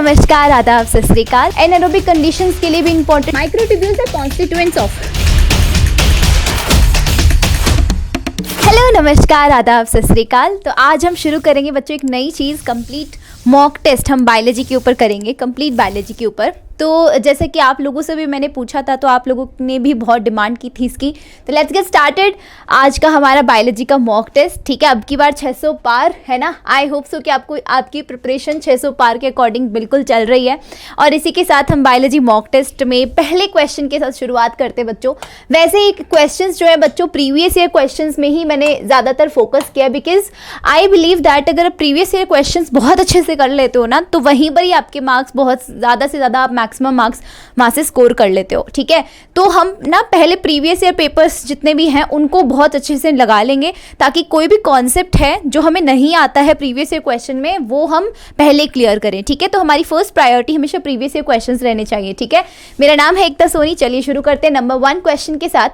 नमस्कार, आदाब, सत श्री अकाल। एनारोबिक कंडीशंस के लिए भी important microtubules are constituents of. Hello, नमस्कार, आदाब, सत श्री अकाल। तो आज हम शुरू करेंगे बच्चों एक नई चीज़, कंप्लीट मॉक टेस्ट हम बायोलॉजी के ऊपर करेंगे, कंप्लीट बायोलॉजी के ऊपर। तो जैसे कि आप लोगों से भी मैंने पूछा था, तो आप लोगों ने भी बहुत डिमांड की थी इसकी। तो लेट्स गेट स्टार्टेड। आज का हमारा बायोलॉजी का मॉक टेस्ट, ठीक है। अब की बार 600 पार है ना। आई होप सो कि आपको आपकी प्रिपरेशन 600 पार के अकॉर्डिंग बिल्कुल चल रही है। और इसी के साथ हम बायोलॉजी मॉक टेस्ट में पहले क्वेश्चन के साथ शुरुआत करते हैं बच्चों। वैसे ही क्वेश्चन जो है बच्चों, प्रीवियस ईयर क्वेश्चन में ही मैंने ज़्यादातर फोकस किया, बिकॉज आई बिलीव दैट अगर प्रीवियस ईयर क्वेश्चन बहुत अच्छे से कर लेते हो ना, तो वहीं पर ही आपके मार्क्स बहुत ज़्यादा से ज़्यादा आप मैक्सिमम मार्क्स वहाँ से स्कोर कर लेते हो, ठीक है। तो हम ना पहले प्रीवियस ईयर पेपर्स जितने भी हैं उनको बहुत अच्छे से लगा लेंगे, ताकि कोई भी कॉन्सेप्ट है जो हमें नहीं आता है प्रीवियस ईयर क्वेश्चन में, वो हम पहले क्लियर करें, ठीक है। तो हमारी फर्स्ट प्रायोरिटी हमेशा प्रीवियस ईयर क्वेश्चंस रहने चाहिए, ठीक है। मेरा नाम है एकता सोनी। चलिए शुरू करते हैं नंबर 1 क्वेश्चन के साथ।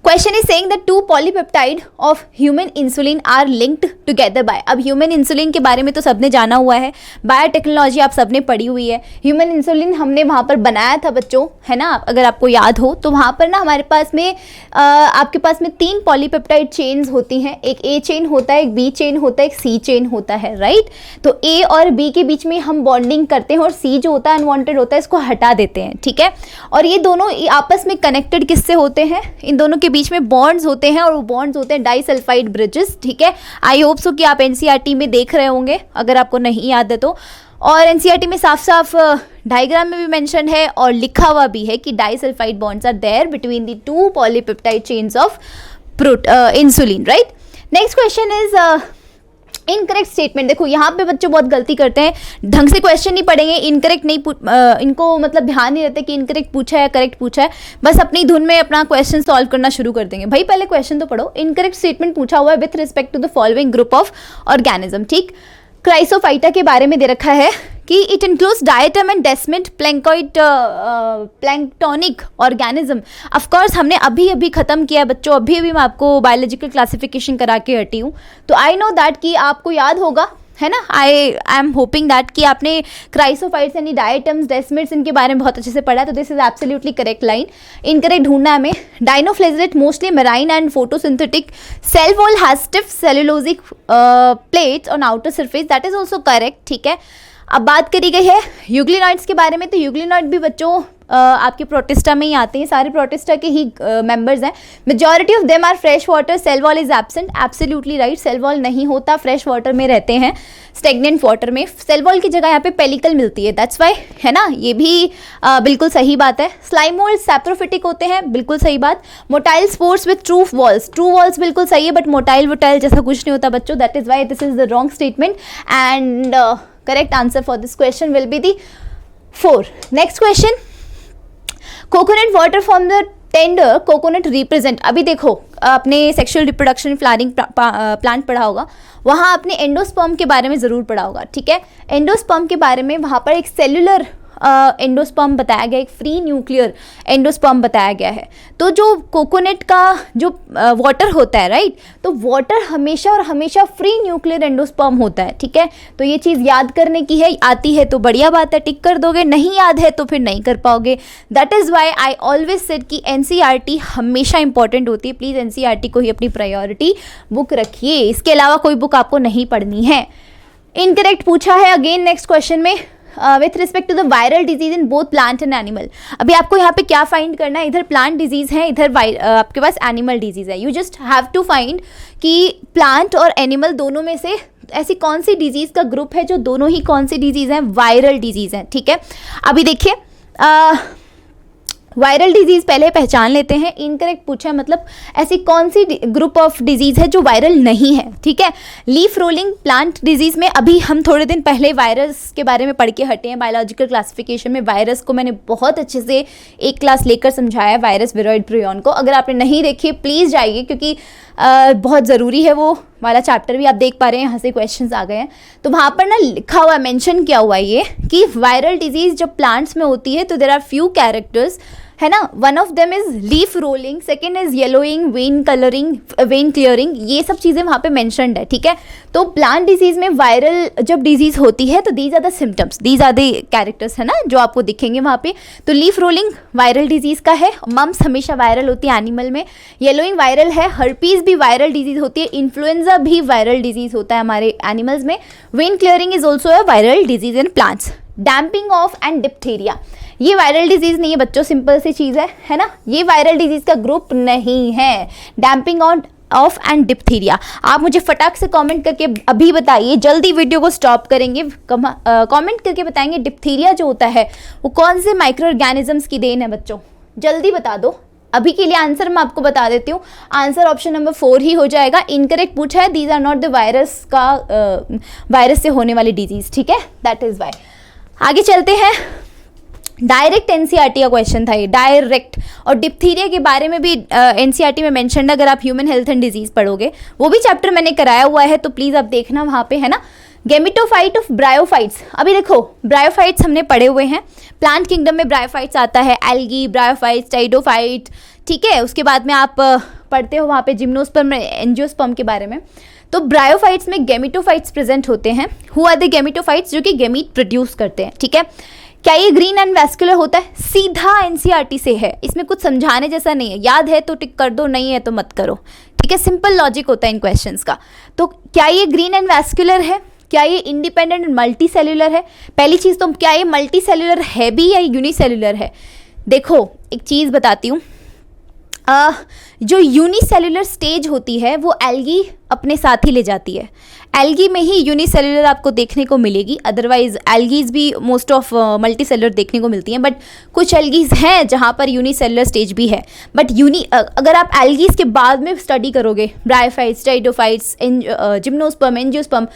Question is saying that 2 polypeptide of human insulin are linked together by. अब ह्यूमन इंसुलिन के बारे में तो सबने जाना हुआ है, बायोटेक्नोलॉजी आप सबने पढ़ी हुई है। ह्यूमन इंसुलिन हमने वहाँ पर बनाया था बच्चों, है ना, अगर आपको याद हो। तो वहाँ पर ना हमारे पास में आपके पास में 3 पॉलीपेप्टाइड चेन्स होती हैं। एक ए चेन होता है, एक बी चेन होता है, एक सी चेन होता है, राइट। तो ए और बी के बीच में हम बॉन्डिंग करते हैं, और सी जो होता है अनवांटेड होता है, इसको हटा देते हैं, ठीक है। और ये दोनों आपस में कनेक्टेड किससे होते हैं? इन दोनों के बीच में बॉन्ड्स होते हैं, और वो बॉन्ड्स होते हैं डाइसल्फाइड ब्रिजेस, ठीक है। आई होप सो कि आप एनसीईआरटी में देख रहे होंगे, अगर आपको नहीं याद है तो। और एनसीईआरटी में साफ साफ डायग्राम में भी मेंशन है और लिखा हुआ भी है कि disulphide bonds are there between the 2 polypeptide chains of insulin, right. Next question is incorrect statement. देखो यहाँ पे बच्चों बहुत गलती करते हैं, ढंग से क्वेश्चन नहीं पढ़ेंगे, इनकरेक्ट नहीं इनको मतलब ध्यान नहीं रहता कि इनकरेक्ट पूछा है करेक्ट पूछा है, बस अपनी धुन में अपना क्वेश्चन सॉल्व करना शुरू कर देंगे। भाई पहले क्वेश्चन तो पढ़ो। इनकरेक्ट स्टेटमेंट पूछा हुआ है with respect to the following group of organism, ठीक। क्राइसोफाइटा के बारे में दे रखा है कि it includes diatom and desmid planktonic organism. Of course हमने अभी अभी खत्म किया बच्चों, अभी अभी मैं आपको बायोलॉजिकल क्लासिफिकेशन करा के हटी हूँ। तो आई नो दैट कि आपको याद होगा, है ना। आई एम होपिंग दैट कि आपने क्राइसोफाइट्स यानी डायटम्स डेस्मिड्स इनके बारे में बहुत अच्छे से पढ़ा है। तो this is absolutely correct line. Incorrect ढूंढना है हमें। Dinoflagellate mostly marine and photosynthetic. Cell wall has stiff cellulosic plates on outer surface, that is also correct, ठीक है। अब बात करी गई है यूग्लिनॉइड्स के बारे में। तो यूग्लिनॉइड भी बच्चों आपके प्रोटिस्टा में ही आते हैं, सारे प्रोटिस्टा के ही मेंबर्स हैं। Majority of them are fresh water, cell wall is absent, absolutely right. Cell wall नहीं होता, फ्रेश वाटर में रहते हैं, स्टेगनेंट वाटर में। सेल वॉल की जगह यहाँ पे पेलिकल मिलती है, दैट्स वाई, है ना। ये भी बिल्कुल सही बात है। स्लाइम मोल्ड सैप्रोफिटिक होते हैं, बिल्कुल सही बात। Motile spores with true walls, true walls बिल्कुल सही है, बट मोटाइल वोटाइल जैसा कुछ नहीं होता बच्चों, that is why this is the wrong statement. And correct answer for this question will be the 4। Next question, coconut water from the tender coconut represent. अभी देखो आपने सेक्सुअल रिप्रोडक्शन फ्लावरिंग प्लांट पढ़ा होगा, वहाँ आपने एंडोस्पर्म के बारे में ज़रूर पढ़ा होगा, ठीक है। एंडोस्पर्म के बारे में वहाँ पर एक सेल्युलर एंडोस्पर्म बताया गया, एक फ्री न्यूक्लियर एंडोस्पर्म बताया गया है। तो जो कोकोनट का जो वाटर होता है, राइट, तो वाटर हमेशा और हमेशा फ्री न्यूक्लियर एंडोस्पर्म होता है, ठीक है। तो ये चीज़ याद करने की है, आती है तो बढ़िया बात है, टिक कर दोगे, नहीं याद है तो फिर नहीं कर पाओगे। That is Y I always said कि एनसीईआरटी हमेशा इंपॉर्टेंट होती है। प्लीज़ एनसीईआरटी को ही अपनी प्रायोरिटी बुक रखिए, इसके अलावा कोई बुक आपको नहीं पढ़नी है। इनकरेक्ट पूछा है अगेन नेक्स्ट क्वेश्चन में, with respect to the viral disease in both plant and animal. अभी आपको यहाँ पे क्या फाइंड करना है, इधर प्लांट डिजीज है, इधर आपके पास एनिमल डिजीज है। You just have to find कि प्लांट और एनिमल दोनों में से ऐसी कौन सी डिजीज का ग्रुप है जो दोनों ही कौन सी डिजीज हैं, वायरल डिजीज हैं, ठीक है। अभी देखिए वायरल डिजीज पहले पहचान लेते हैं। इनकरेक्ट पूछा है, मतलब ऐसी कौन सी ग्रुप ऑफ डिजीज है जो वायरल नहीं है, ठीक है। लीफ रोलिंग प्लांट डिजीज में अभी हम थोड़े दिन पहले वायरस के बारे में पढ़ के हटे हैं। बायोलॉजिकल क्लासिफिकेशन में वायरस को मैंने बहुत अच्छे से एक क्लास लेकर समझाया है, वायरस विरोइड प्रियन को। अगर आपने नहीं देखी प्लीज़ जाइए, क्योंकि बहुत ज़रूरी है वो वाला चैप्टर भी। आप देख पा रहे हैं यहाँ से क्वेश्चंस आ गए हैं, तो वहाँ पर ना लिखा हुआ मेंशन किया हुआ है ये कि वायरल डिजीज जब प्लांट्स में होती है तो देयर आर फ्यू कैरेक्टर्स, है ना। One of them is leaf rolling, second is yellowing, when colouring, when clearing, ये सब चीज़ें वहाँ पे मैंशनड है, ठीक है। तो प्लांट डिजीज में वायरल जब डिजीज होती है तो these are the symptoms, these are the characters, है ना, जो आपको दिखेंगे वहाँ पे। तो लीफ रोलिंग वायरल डिजीज का है, मम्स हमेशा वायरल होती है एनिमल में, येलोइंग वायरल है, हर्पीज भी वायरल डिजीज होती है, इन्फ्लुएंजा भी वायरल डिजीज होता है हमारे एनिमल्स में, when clearing is also a viral disease in plants. Damping off and diphtheria, ये वायरल डिजीज नहीं है बच्चों, सिंपल सी चीज़ है ना, ये वायरल डिजीज का ग्रुप नहीं है। डैम्पिंग ऑफ एंड डिप्थीरिया, आप मुझे फटाक से कमेंट करके अभी बताइए, जल्दी वीडियो को स्टॉप करेंगे, कमेंट करके बताएंगे डिप्थीरिया जो होता है वो कौन से माइक्रो ऑर्गेनिजम्स की देन है बच्चों, जल्दी बता दो। अभी के लिए आंसर मैं आपको बता देती हूँ, आंसर ऑप्शन नंबर 4 ही हो जाएगा। इनकरेक्ट पूछा है, these are not the virus का वायरस से होने वाली डिजीज, ठीक है, दैट इज वाई। आगे चलते हैं, डायरेक्ट एनसीईआरटी का क्वेश्चन था ये, डायरेक्ट। और डिप्थीरिया के बारे में भी एनसीईआरटी में मेंशन, अगर आप ह्यूमन हेल्थ एंड डिजीज पढ़ोगे, वो भी चैप्टर मैंने कराया हुआ है, तो प्लीज आप देखना वहाँ पे, है ना। गेमिटोफाइट ऑफ ब्रायोफाइट्स, अभी देखो ब्रायोफाइट्स हमने पढ़े हुए हैं, प्लांट किंगडम में ब्रायोफाइट्स आता है, एल्गी, ब्रायोफाइट्स, टाइडोफाइट, ठीक है। उसके बाद में आप पढ़ते हो वहाँ पे जिम्नोस्पर्म, एंजियोस्पर्म के बारे में। तो ब्रायोफाइट्स में गेमिटोफाइट्स प्रेजेंट होते हैं। हु आर द गेमिटोफाइट्स, जो कि गेमीट प्रोड्यूस करते हैं, ठीक है। क्या ये ग्रीन एंड वैस्कुलर होता है, सीधा एनसीईआरटी से है, इसमें कुछ समझाने जैसा नहीं है, याद है तो टिक कर दो, नहीं है तो मत करो, ठीक है। सिंपल लॉजिक होता है इन क्वेश्चंस का। तो क्या ये ग्रीन एंड वैस्कुलर है, क्या ये इंडिपेंडेंट मल्टी सेल्यूलर है, पहली चीज़ तो क्या ये मल्टी सेल्यूलर है भी या यूनिसेल्यूलर है। देखो एक चीज़ बताती हूँ, जो यूनिसेल्युलर स्टेज होती है वो एल्गी अपने साथ ही ले जाती है, एल्गी में ही यूनिसेल्युलर आपको देखने को मिलेगी, अदरवाइज एल्गीज भी मोस्ट ऑफ मल्टी सेल्युलर देखने को मिलती हैं, बट कुछ एल्गीज हैं जहाँ पर यूनिसेल्युलर स्टेज भी है। बट अगर आप एल्गीज के बाद में स्टडी करोगे, ब्रायोफाइट्स, टाइडोफाइट्स, जिम्नोस्पर्म, एंजियोस्पर्म,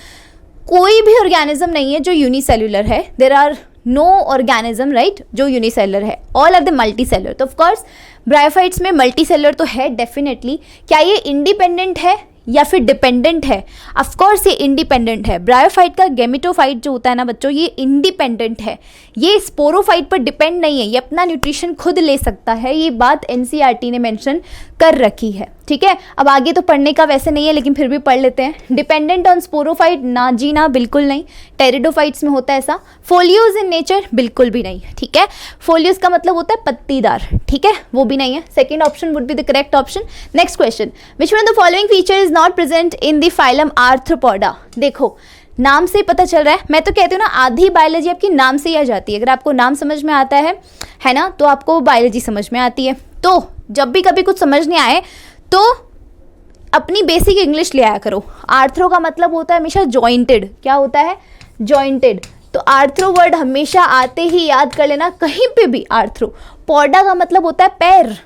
कोई भी ऑर्गेनिज्म नहीं है जो यूनिसेल्युलर है, there are no organism right जो यूनिसेलुलर है, all are the multi cellular. तो ऑफकोर्स ब्रायोफाइट्स में मल्टी सेलुलर तो है डेफिनेटली। क्या ये इंडिपेंडेंट है या फिर डिपेंडेंट है? ऑफकोर्स ये इंडिपेंडेंट है। ब्रायोफाइट का गेमिटोफाइट जो होता है ना बच्चों, ये इंडिपेंडेंट है, ये स्पोरोफाइट पर डिपेंड नहीं है, ये अपना न्यूट्रिशन खुद ले सकता है। ये बात एनसीईआरटी ने मेंशन कर रखी है, ठीक है। अब आगे तो पढ़ने का वैसे नहीं है लेकिन फिर भी पढ़ लेते हैं। डिपेंडेंट ऑन स्पोरोफाइट, ना जी ना, बिल्कुल नहीं। टेरिडोफाइट्स में होता है ऐसा। फोलियोज इन नेचर, बिल्कुल भी नहीं, ठीक है। फोलियोज का मतलब होता है पत्तीदार, ठीक है, वो भी नहीं है। Second option would be the correct option. Next question, which one of the following feature is not present in the phylum arthropoda? देखो नाम से ही पता चल रहा है, मैं तो कहती हूँ ना आधी बायोलॉजी आपकी नाम से ही आ जाती है। अगर आपको नाम समझ में आता है ना, तो आपको बायोलॉजी समझ में आती है। तो जब भी कभी कुछ समझ नहीं आए तो अपनी बेसिक इंग्लिश ले आया करो। आर्थ्रो का मतलब होता है हमेशा जॉइंटेड। क्या होता है? जॉइंटेड। तो आर्थ्रो वर्ड हमेशा आते ही याद कर लेना, कहीं पे भी आर्थ्रो। पौडा का मतलब होता है पैर,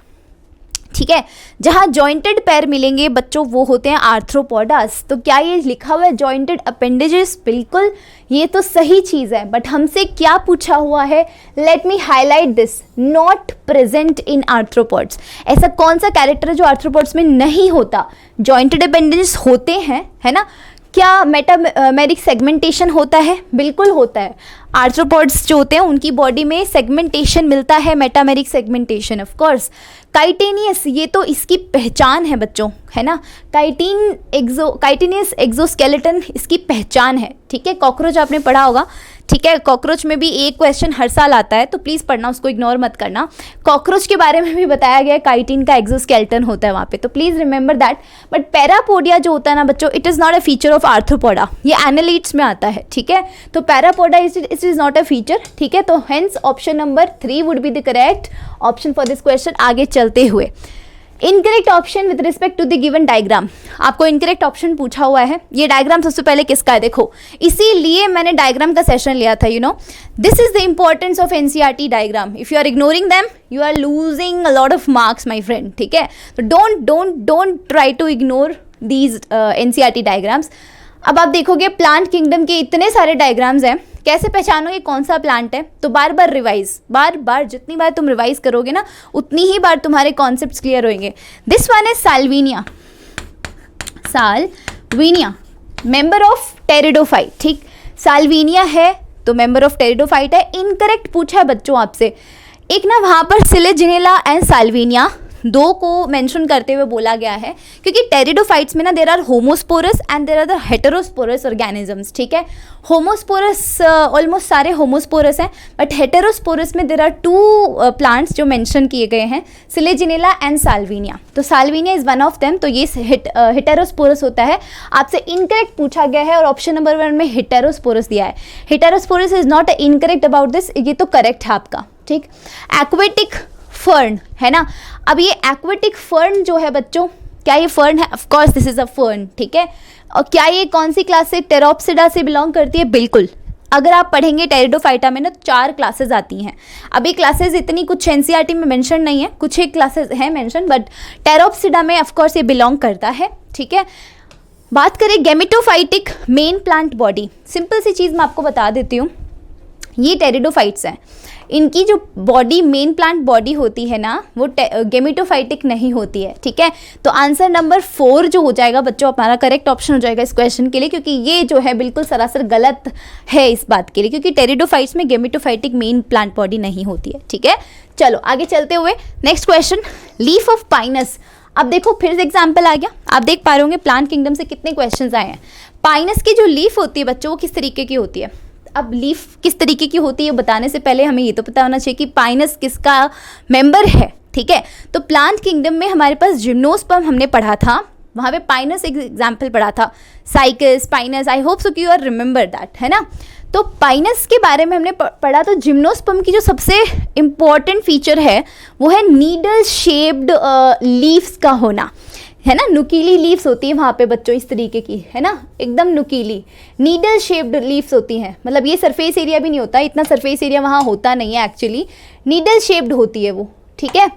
ठीक है। जहाँ जॉइंटेड पैर मिलेंगे बच्चों वो होते हैं आर्थ्रोपोडास। तो क्या ये लिखा हुआ है जॉइंटेड अपेंडेजेस? बिल्कुल, ये तो सही चीज़ है। बट हमसे क्या पूछा हुआ है? Let me highlight this, not present in arthropods. ऐसा कौन सा कैरेक्टर है जो आर्थ्रोपोड्स में नहीं होता? जॉइंटेड अपेंडेजेस होते हैं, है ना। क्या मेटामेरिक सेगमेंटेशन होता है? बिल्कुल होता है। आर्थ्रोपोड्स जो होते हैं उनकी बॉडी में सेगमेंटेशन मिलता है, metameric segmentation of course. Chitinous, ये तो इसकी पहचान है बच्चों, है ना। काइटेनियस एक्सोस्केलेटन इसकी पहचान है, ठीक है। कॉकरोच आपने पढ़ा होगा, ठीक है। कॉकरोच में भी एक क्वेश्चन हर साल आता है तो प्लीज़ पढ़ना, उसको इग्नोर मत करना। कॉकरोच के बारे में भी बताया गया है, काइटिन का एक्सोस्केलेटन होता है वहाँ पे, तो please remember that. But parapodia जो होता है ना बच्चों, it is not a feature of arthropoda, ये एनालिट्स में आता है, ठीक है। तो parapoda it is not a feature, ठीक है। तो hence option number 3 would be the correct option for this question. आगे चलते हुए, incorrect option with respect to the given diagram. आपको इनकरेक्ट ऑप्शन पूछा हुआ है। ये डायग्राम सबसे पहले किसका है? देखो, इसीलिए मैंने डायग्राम का सेशन लिया था, you know. This is the importance of NCERT diagram. If you are ignoring them you are losing a lot of marks my friend, ठीक है। तो don't try to ignore these NCERT diagrams. अब आप देखोगे plant kingdom के इतने सारे diagrams हैं, कैसे पहचानोगे कौन सा प्लांट है? तो बार बार रिवाइज, बार जितनी बार तुम रिवाइज करोगे ना उतनी ही बार तुम्हारे कॉन्सेप्ट्स क्लियर होंगे। This one is Salvinia, Salvinia member of pteridophyte, ठीक। साल्विनिया है तो मेंबर ऑफ टेरिडोफाइट है। इनकरेक्ट पूछा है बच्चों आपसे, एक ना वहाँ पर सिलेजिनेला एंड साल्विनिया दो को मेंशन करते हुए बोला गया है, क्योंकि टेरिडोफाइट्स में ना there are homosporous and there are the heterosporous organisms, ठीक है। होमोस्पोरस ऑलमोस्ट सारे होमोस्पोरस हैं, बट हेटेरोस्पोरस में देर आर 2 प्लांट्स जो मेंशन किए गए हैं, सिलेजिनेला एंड साल्विनिया। तो salvinia is one of them, तो ये हेटेरोस्पोरस होता है। आपसे इनकरेक्ट पूछा गया है और ऑप्शन नंबर 1 में हेटेरोस्पोरस दिया है। Heterosporous is not incorrect about this, ये तो करेक्ट है आपका, ठीक। एक्वेटिक फर्न है ना, अब ये एक्वेटिक फर्न जो है बच्चों, क्या ये फर्न है? Of course this is a fern, ठीक है। और क्या ये कौन सी क्लास से? टेरोप्सिडा से बिलोंग करती है, बिल्कुल। अगर आप पढ़ेंगे टेरिडोफाइटा में ना 4 क्लासेस आती हैं। अभी क्लासेस इतनी कुछ एनसीईआरटी में मेंशन नहीं है, कुछ एक क्लासेस है मेंशन, बट टेरोप्सिडा में ऑफ कोर्स ये बिलोंग करता है, ठीक है। बात करें gametophytic main plant body, simple सी चीज़ मैं आपको बता देती हूँ, ये टेरिडोफाइट्स हैं, इनकी जो बॉडी मेन प्लांट बॉडी होती है ना, वो गेमेटोफाइटिक नहीं होती है, ठीक है। तो आंसर नंबर 4 जो हो जाएगा बच्चों हमारा करेक्ट ऑप्शन हो जाएगा इस क्वेश्चन के लिए, क्योंकि ये जो है बिल्कुल सरासर गलत है इस बात के लिए, क्योंकि टेरिडोफाइट्स में गेमेटोफाइटिक मेन प्लांट बॉडी नहीं होती है, ठीक है। चलो आगे चलते हुए next question, leaf of Pinus. अब देखो फिर से एग्जाम्पल आ गया, आप देख पा रहे होंगे प्लांट किंगडम से कितने क्वेश्चन आए हैं। पाइनस की जो लीफ होती है बच्चों, वो किस तरीके की होती है? अब लीफ किस तरीके की होती है बताने से पहले हमें ये तो पता होना चाहिए कि पाइनस किसका मेंबर है, ठीक है। तो प्लांट किंगडम में हमारे पास जिम्नोस्पर्म हमने पढ़ा था, वहाँ पे पाइनस एक एग्जाम्पल पढ़ा था, cycas, Pinus, I hope so कि यू आर रिमेंबर दैट, है ना। तो पाइनस के बारे में हमने पढ़ा, तो जिम्नोस्पर्म की जो सबसे इम्पॉर्टेंट फीचर है वो है नीडल शेप्ड लीव्स का होना, है ना। नुकीली लीव्स होती है वहाँ पे बच्चों इस तरीके की, है ना, एकदम नुकीली नीडल शेप्ड लीव्स होती हैं, मतलब ये सरफेस एरिया भी नहीं होता, इतना सरफेस एरिया वहाँ होता नहीं है एक्चुअली, नीडल शेप्ड होती है वो, ठीक है,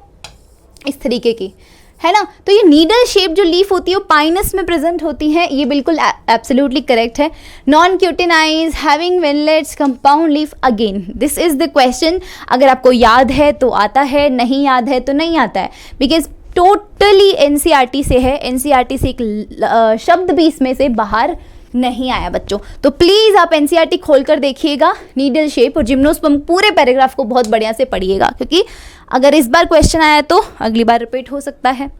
इस तरीके की, है ना। तो ये नीडल शेप जो लीफ होती है वो पाइनस में प्रेजेंट होती है, ये बिल्कुल एब्सोल्युटली करेक्ट है। Non cutinised having veinlets compound leaf, again this is the question, अगर आपको याद है तो आता है, नहीं याद है तो नहीं आता है, बिकॉज टोटली एनसीईआरटी से है, एनसीईआरटी से एक शब्द भी इसमें से बाहर नहीं आया बच्चों। तो प्लीज़ आप एनसीईआरटी खोलकर देखिएगा, नीडल शेप और जिम्नोस्पर्म पूरे पैराग्राफ को बहुत बढ़िया से पढ़िएगा, क्योंकि अगर इस बार क्वेश्चन आया तो अगली बार रिपीट हो सकता है।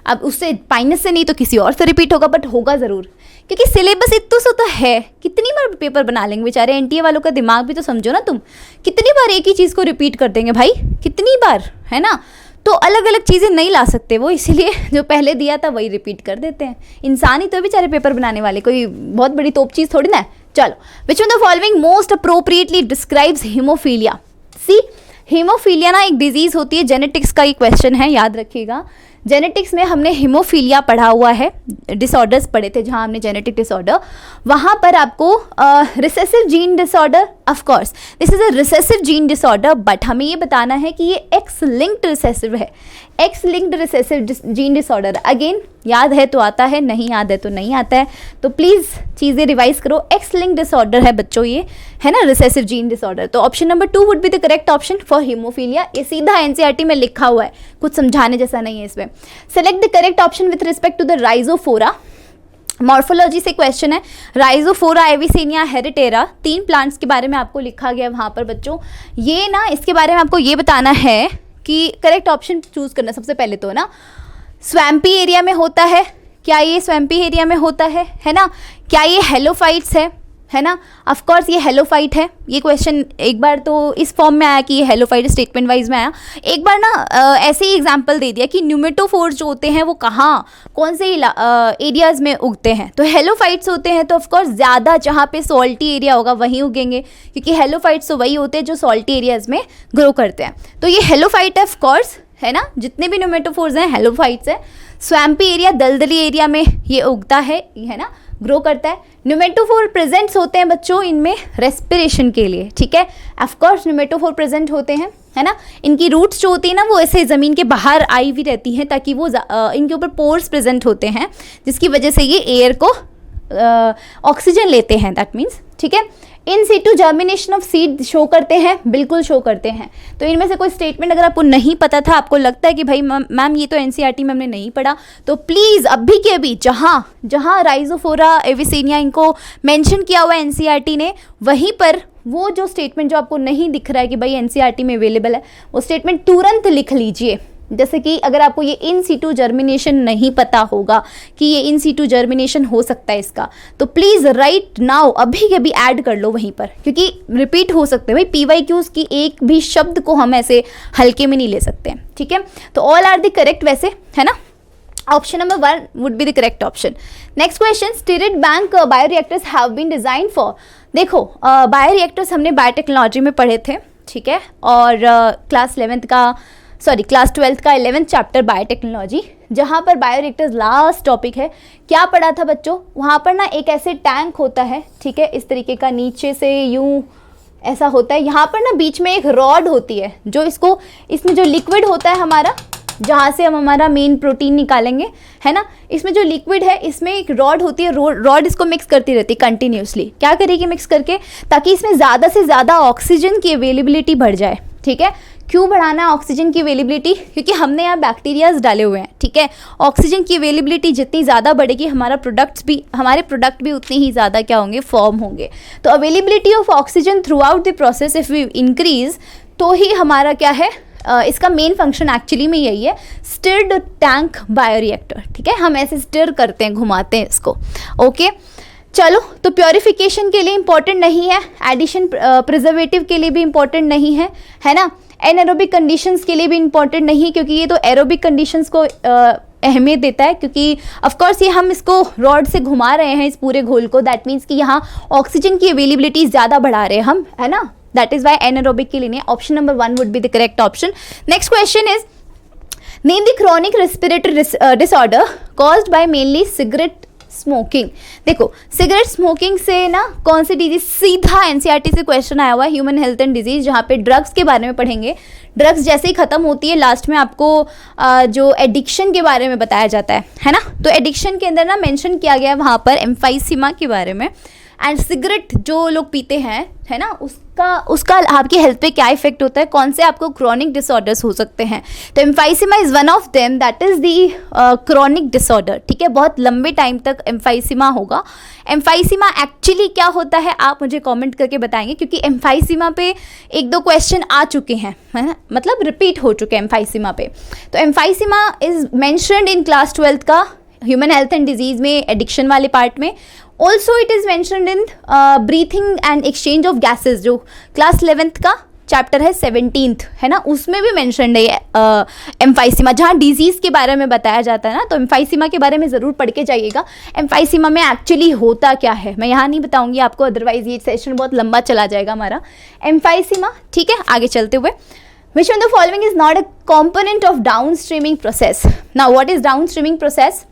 अब उससे पाइनस से नहीं तो किसी और से रिपीट होगा, बट होगा ज़रूर, क्योंकि सिलेबस इतना सा तो है, कितनी बार पेपर बना लेंगे बेचारे एनटीए वालों का दिमाग भी तो समझो ना तुम, कितनी बार एक ही चीज़ को रिपीट कर देंगे भाई, कितनी बार, है ना। तो अलग अलग चीज़ें नहीं ला सकते वो, इसीलिए जो पहले दिया था वही रिपीट कर देते हैं। इंसान ही तो बेचारे पेपर बनाने वाले, कोई बहुत बड़ी तोप चीज़ थोड़ी ना है। चलो, which one the following most appropriately describes haemophilia. See, haemophilia ना एक डिजीज़ होती है, जेनेटिक्स का ये क्वेश्चन है, याद रखिएगा। जेनेटिक्स में हमने हीमोफीलिया पढ़ा हुआ है, डिसऑर्डर्स पढ़े थे जहाँ हमने जेनेटिक डिसऑर्डर, वहाँ पर आपको recessive gene disorder, of course this is a recessive gene disorder, but हमें ये बताना है कि ये एक्स लिंक्ड रिसेसिव है, x linked recessive gene disorder. Again याद है तो आता है, नहीं याद है तो नहीं आता है, तो प्लीज़ चीज़ें रिवाइज करो। एक्स लिंक्ड डिसऑर्डर है बच्चों ये, है ना, रिसेसिव जीन डिसऑर्डर। तो option number 2 would be the correct option for haemophilia. ये सीधा एनसीईआरटी में लिखा हुआ है, कुछ समझाने जैसा नहीं है इसमें। Select the correct option with respect to the rhizophora. Morphology से क्वेश्चन है, राइजोफोरा, एविसेनिया, हेरिटेरा, 3 प्लांट्स के बारे में आपको लिखा गया वहाँ पर बच्चों। ये ना इसके बारे में आपको ये बताना है कि करेक्ट ऑप्शन चूज करना सबसे पहले तो, ना स्वैम्पी एरिया में होता है, क्या ये स्वैम्पी एरिया में होता है ना, क्या ये हेलोफाइट्स है ना, ऑफ कोर्स ये हेलोफाइट है। ये क्वेश्चन एक बार तो इस फॉर्म में आया कि ये हेलोफाइट स्टेटमेंट वाइज में आया, एक बार ना ऐसे ही एग्जांपल दे दिया कि न्यूमेटोफोर्स जो होते हैं वो कहाँ कौन से एरियाज़ में उगते हैं, तो हेलोफाइट्स होते हैं, तो ऑफ कोर्स ज़्यादा जहाँ पे सॉल्टी एरिया होगा वहीं उगेंगे, क्योंकि हेलोफाइट्स तो वही होते हैं जो सॉल्टी एरियाज़ में ग्रो करते हैं। तो ये हेलोफाइट है ऑफ कोर्स, है ना, जितने भी न्यूमेटोफोर्स हैं हेलोफाइट्स हैं। स्वैम्पी एरिया, दलदली एरिया में ये उगता है ना, ग्रो करता है। न्यूमेटोफोर प्रेजेंट्स होते हैं बच्चों इनमें रेस्पिरेशन के लिए, ठीक है, ऑफ कोर्स न्यूमेटोफोर प्रेजेंट होते हैं, है ना। इनकी रूट्स जो होती है ना वो ऐसे ज़मीन के बाहर आई हुई रहती हैं, ताकि वो इनके ऊपर पोर्स प्रेजेंट होते हैं, जिसकी वजह से ये एयर को ऑक्सीजन लेते हैं, दैट मीन्स, ठीक है। In situ germination of seed show करते हैं, बिल्कुल शो करते हैं। तो इनमें से कोई स्टेटमेंट अगर आपको नहीं पता था, आपको लगता है कि भाई मैम ये तो एनसीईआरटी में हमने नहीं पढ़ा, तो प्लीज़ अभी के अभी जहाँ राइजोफोरा एविसेनिया इनको मेंशन किया हुआ है एनसीईआरटी ने, वहीं पर वो जो स्टेटमेंट जो आपको नहीं दिख रहा है कि भाई एनसीईआरटी में अवेलेबल है, वो स्टेटमेंट तुरंत लिख लीजिए। जैसे कि अगर आपको ये इन सीटू जर्मिनेशन नहीं पता होगा कि ये इन सीटू जर्मिनेशन हो सकता है इसका, तो प्लीज़ राइट नाउ अभी के भी ऐड कर लो वहीं पर, क्योंकि रिपीट हो सकते हैं भाई पीवाईक्यूज़ की एक भी शब्द को हम ऐसे हल्के में नहीं ले सकते हैं, ठीक है। तो ऑल आर द करेक्ट वैसे, है ना। Option number 1 would be the correct option. Next question, stirred tank bioreactors have been design for. देखो बायोरिएक्टर्स हमने बायोटेक्नोलॉजी में पढ़े थे, ठीक है, और क्लास 12th का 11th चैप्टर बायोटेक्नोलॉजी, जहाँ पर बायोरिएक्टर्स लास्ट टॉपिक है। क्या पढ़ा था बच्चों, वहाँ पर ना एक ऐसे टैंक होता है, ठीक है, इस तरीके का, नीचे से यूं ऐसा होता है, यहाँ पर ना बीच में एक रॉड होती है, जो इसमें जो लिक्विड होता है हमारा, जहाँ से हम हमारा मेन प्रोटीन निकालेंगे, है ना, इसमें जो लिक्विड है इसमें एक रॉड होती है, रॉड इसको मिक्स करती रहती है कंटिन्यूसली। क्या करेगी मिक्स करके, ताकि इसमें ज़्यादा से ज़्यादा ऑक्सीजन की अवेलेबिलिटी बढ़ जाए, ठीक है। क्यों बढ़ाना है ऑक्सीजन की अवेलेबिलिटी, क्योंकि हमने यहाँ बैक्टीरियाज डाले हुए हैं, ठीक है। ऑक्सीजन की अवेलेबिलिटी जितनी ज़्यादा बढ़ेगी, हमारे प्रोडक्ट भी उतनी ही ज़्यादा क्या होंगे, फॉर्म होंगे। तो availability of oxygen throughout the process if we increase, तो ही हमारा क्या है, इसका मेन फंक्शन एक्चुअली में यही है, स्टिर्ड टैंक बायोरिएक्टर, ठीक है। हम ऐसे स्टिर करते हैं, घुमाते हैं इसको, ओके। चलो, तो प्योरिफिकेशन के लिए इंपॉर्टेंट नहीं है, एडिशन प्रिजर्वेटिव के लिए भी इंपॉर्टेंट नहीं है, है ना, एनारोबिक कंडीशंस के लिए भी इंपॉर्टेंट नहीं, क्योंकि ये तो एरोबिक कंडीशंस को अहमियत देता है, क्योंकि ऑफकोर्स ये हम इसको रॉड से घुमा रहे हैं इस पूरे घोल को, दैट मीन्स कि यहाँ ऑक्सीजन की अवेलेबिलिटी ज़्यादा बढ़ा रहे हैं हम, है ना, दैट इज़ वाई एनारोबिक के लिए नहीं। Option number 1 would be the correct option. Next question is, name the chronic respiratory disorder caused by mainly cigarette smoking. देखो सिगरेट स्मोकिंग से ना कौन सी डिजीज, सीधा एनसीईआरटी से क्वेश्चन आया हुआ है, ह्यूमन हेल्थ एंड डिजीज, जहाँ पे ड्रग्स के बारे में पढ़ेंगे। ड्रग्स जैसे ही खत्म होती है, लास्ट में आपको जो एडिक्शन के बारे में बताया जाता है ना। तो एडिक्शन के अंदर ना मेंशन किया गया है वहाँ पर एम्फाइसीमा के बारे में, एंड सिगरेट जो लोग पीते हैं, है ना, उसका आपकी हेल्थ पे क्या इफेक्ट होता है, कौन से आपको क्रॉनिक डिसऑर्डर्स हो सकते हैं। तो emphysema is one of them, that is the chronic disorder, ठीक है। बहुत लंबे टाइम तक एम्फाइसीमा होगा। एम्फाइसीमा एक्चुअली क्या होता है आप मुझे कमेंट करके बताएंगे, क्योंकि एम्फाइसीमा पे 1-2 क्वेश्चन आ चुके हैं, है ना, मतलब रिपीट हो चुके हैं एम्फाइसीमा पे। तो emphysema is mentioned in class 12th का ह्यूमन हेल्थ एंड डिजीज़ में, एडिक्शन वाले पार्ट में। Also it is mentioned in breathing and exchange of gases, जो क्लास 11th का चैप्टर है 17th, है ना, उसमें भी मैंशनड है एम्फाइसीमा, जहाँ डिजीज़ के बारे में बताया जाता है ना। तो एम्फाइसीमा के बारे में ज़रूर पढ़ के जाइएगा, एम्फाइसीमा में एक्चुअली होता क्या है। मैं यहाँ नहीं बताऊँगी आपको, अदरवाइज ये सेशन बहुत लंबा चला जाएगा हमारा। एम्फाइसीमा, ठीक है, आगे चलते हुए, which one of the following is not a component of downstreaming process? Now what is downstreaming process?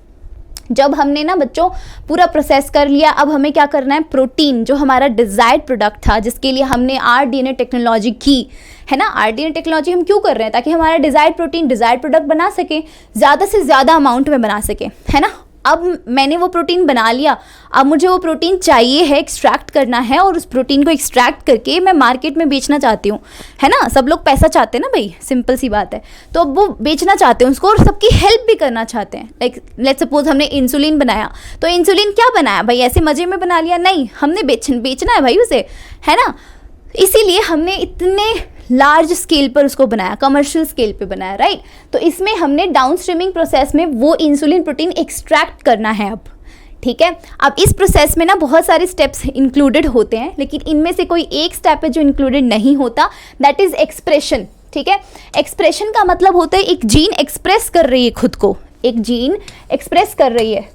जब हमने ना बच्चों पूरा प्रोसेस कर लिया, अब हमें क्या करना है, प्रोटीन जो हमारा डिजायर्ड प्रोडक्ट था, जिसके लिए हमने आरडीएनए टेक्नोलॉजी की, है ना। आरडीएनए टेक्नोलॉजी हम क्यों कर रहे हैं, ताकि हमारा डिजायर्ड प्रोटीन, डिजायर्ड प्रोडक्ट बना सके, ज़्यादा से ज़्यादा अमाउंट में बना सके, है ना। अब मैंने वो प्रोटीन बना लिया, अब मुझे वो प्रोटीन चाहिए है, एक्सट्रैक्ट करना है, और उस प्रोटीन को एक्सट्रैक्ट करके मैं मार्केट में बेचना चाहती हूँ, है ना। सब लोग पैसा चाहते हैं ना भाई, सिंपल सी बात है। तो अब वो बेचना चाहते हैं उसको, और सबकी हेल्प भी करना चाहते हैं। लाइक लेट्स सपोज हमने इंसुलिन बनाया, तो इंसुलिन क्या बनाया भाई, ऐसे मज़े में बना लिया नहीं, हमने बेचना है भाई उसे, है ना। इसीलिए हमने इतने लार्ज स्केल पर उसको बनाया, कमर्शियल स्केल पे बनाया, राइट। तो इसमें हमने डाउन स्ट्रीमिंग प्रोसेस में वो इंसुलिन प्रोटीन एक्सट्रैक्ट करना है अब, ठीक है। अब इस प्रोसेस में ना बहुत सारे स्टेप्स इंक्लूडेड होते हैं, लेकिन इनमें से कोई एक स्टेप है जो इंक्लूडेड नहीं होता, दैट इज़ एक्सप्रेशन, ठीक है। एक्सप्रेशन का मतलब होता है एक जीन एक्सप्रेस कर रही है खुद को, एक जीन एक्सप्रेस कर रही है।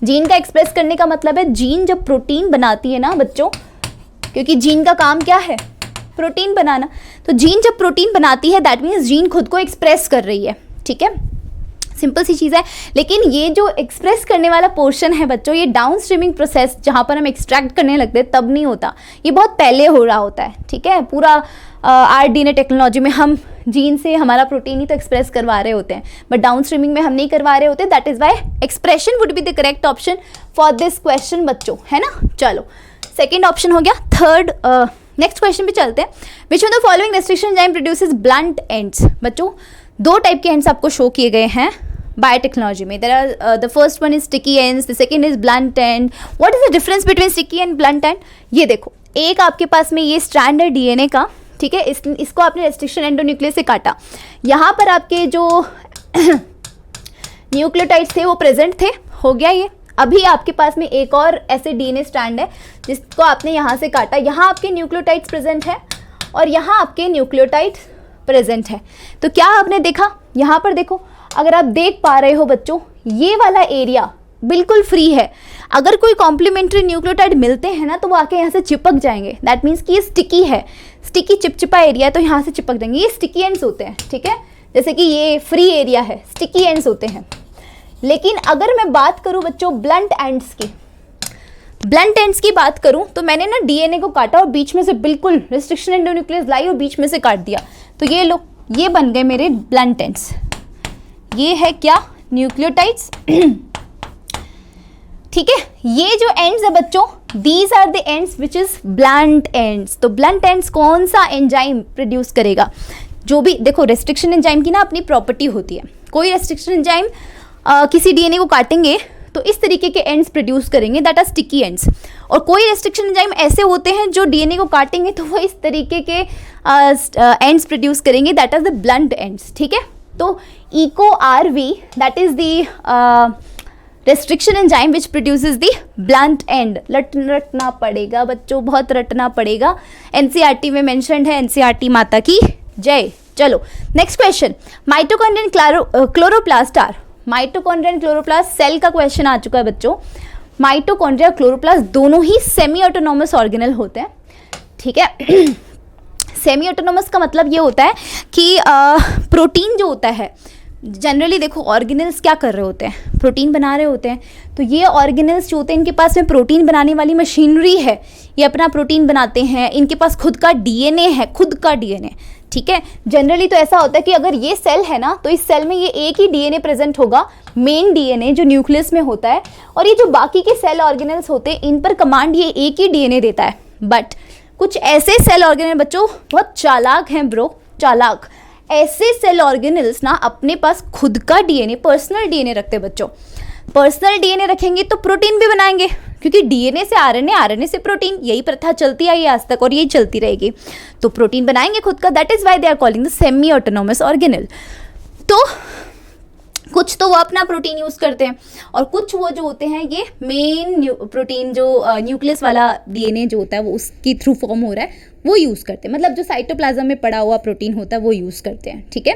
जीन का एक्सप्रेस करने का मतलब है, जीन जब प्रोटीन बनाती है ना बच्चों, क्योंकि जीन का काम क्या है, प्रोटीन बनाना, तो जीन जब प्रोटीन बनाती है दैट मीन्स जीन खुद को एक्सप्रेस कर रही है, ठीक है। सिंपल सी चीज़ है। लेकिन ये जो एक्सप्रेस करने वाला पोर्शन है बच्चों, ये डाउन स्ट्रीमिंग प्रोसेस जहाँ पर हम एक्सट्रैक्ट करने लगते हैं तब नहीं होता, ये बहुत पहले हो रहा होता है, ठीक है। पूरा आरडीएनए टेक्नोलॉजी में हम जीन से हमारा प्रोटीन ही तो एक्सप्रेस करवा रहे होते हैं, बट डाउन स्ट्रीमिंग में हम नहीं करवा रहे होते। That is why expression would be the correct option for this question बच्चों, है ना। चलो सेकेंड ऑप्शन हो गया। थर्ड नेक्स्ट क्वेश्चन पे चलते हैं। विच of the following restriction enzyme produces blunt ends. बच्चों दो टाइप के एंड्स आपको शो किए गए हैं बायोटेक्नोलॉजी में। There are the first one is sticky ends, the second is blunt end. What is the difference between sticky and blunt end? ये देखो, एक आपके पास में ये स्ट्रैंड है डीएनए का, ठीक है, इसको आपने रेस्ट्रिक्शन एंडोन्यूक्लियस से काटा, यहाँ पर आपके जो न्यूक्लियोटाइड्स थे वो प्रेजेंट थे, हो गया ये। अभी आपके पास में एक और ऐसे डीएनए स्ट्रैंड है जिसको आपने यहाँ से काटा, यहाँ आपके न्यूक्लियोटाइड्स प्रेजेंट है और यहाँ आपके न्यूक्लियोटाइड्स प्रेजेंट है। तो क्या आपने देखा, यहाँ पर देखो, अगर आप देख पा रहे हो बच्चों, ये वाला एरिया बिल्कुल फ्री है। अगर कोई कॉम्प्लीमेंट्री न्यूक्लियोटाइड मिलते हैं ना तो वो आके यहाँ से चिपक जाएंगे। दैट मीन्स कि ये स्टिकी है, स्टिकी चिपचिपा एरिया है, तो यहाँ से चिपक जाएंगे। ये स्टिकी एंड्स होते हैं, ठीक है, जैसे कि ये फ्री एरिया है, स्टिकी एंड्स होते हैं। लेकिन अगर मैं बात करूँ बच्चों ब्लंट एंड्स की, ब्लंट एंड्स की बात करूँ तो मैंने ना डीएनए को काटा और बीच में से बिल्कुल रेस्ट्रिक्शन एंडोन्यूक्लियस लाई और बीच में से काट दिया, तो ये लो, ये बन गए मेरे ब्लंट एंड्स। ये है क्या, न्यूक्लियोटाइड्स, ठीक है। ये जो एंड्स है बच्चों, these are the ends which is blunt ends. तो ब्लंट एंड्स कौन सा एंजाइम प्रोड्यूस करेगा? जो भी देखो, रेस्ट्रिक्शन एंजाइम की ना अपनी प्रॉपर्टी होती है। कोई रेस्ट्रिक्शन एंजाइम किसी डीएनए को काटेंगे तो इस तरीके के एंड्स प्रोड्यूस करेंगे, दैट आर स्टिकी एंड्स। और कोई रेस्ट्रिक्शन एंजाइम ऐसे होते हैं जो डीएनए को काटेंगे तो वो इस तरीके के एंड्स प्रोड्यूस करेंगे, that are the blunt ends, ठीक है। तो Eco RV that is the restriction enzyme which produces the blunt end. रटना पड़ेगा बच्चों, बहुत रटना पड़ेगा। एनसीईआरटी में मेंशन्ड है, एनसीईआरटी माता की जय। चलो next question, mitochondria and chloroplast are. Mitochondria and chloroplast cell का क्वेश्चन आ चुका है बच्चों। माइटोकॉन्ड्रिया क्लोरोप्लास्ट दोनों ही सेमी ऑटोनॉमस ऑर्गेनल होते हैं, ठीक है। सेमी ऑटोनॉमस का मतलब ये होता है कि प्रोटीन जो होता है, जनरली देखो ऑर्गेनल्स क्या कर रहे होते हैं, प्रोटीन बना रहे होते हैं। तो ये ऑर्गेनल्स जो होते हैं इनके पास में प्रोटीन बनाने वाली मशीनरी है, ये अपना प्रोटीन बनाते हैं, इनके पास खुद का डीएनए है, खुद का डीएनए, ठीक है। जनरली तो ऐसा होता है कि अगर ये सेल है ना तो इस सेल में ये एक ही डीएनए प्रेजेंट होगा, मेन डीएनए जो न्यूक्लियस में होता है, और ये जो बाकी के सेल ऑर्गेनल्स होते हैं इन पर कमांड ये एक ही डीएनए देता है। बट कुछ ऐसे सेल ऑर्गेनल बच्चों बहुत चालाक हैं ब्रो, चालाक। ऐसे सेल ऑर्गेनल्स ना अपने पास खुद का डीएनए, पर्सनल डीएनए रखते हैं बच्चों। पर्सनल डीएनए रखेंगे तो प्रोटीन भी बनाएंगे, क्योंकि डीएनए से आरएनए, आरएनए से प्रोटीन, यही प्रथा चलती आई आज तक और यही चलती रहेगी। तो प्रोटीन बनाएंगे खुद का, that is why they are calling the semi autonomous organelle. तो कुछ तो वो अपना प्रोटीन यूज़ करते हैं और कुछ वो जो होते हैं ये मेन प्रोटीन जो न्यूक्लियस वाला डीएनए जो होता है वो उसकी थ्रू फॉर्म हो रहा है वो यूज़ करते हैं, मतलब जो साइटोप्लाज्म में पड़ा हुआ प्रोटीन होता है वो यूज़ करते हैं, ठीक है।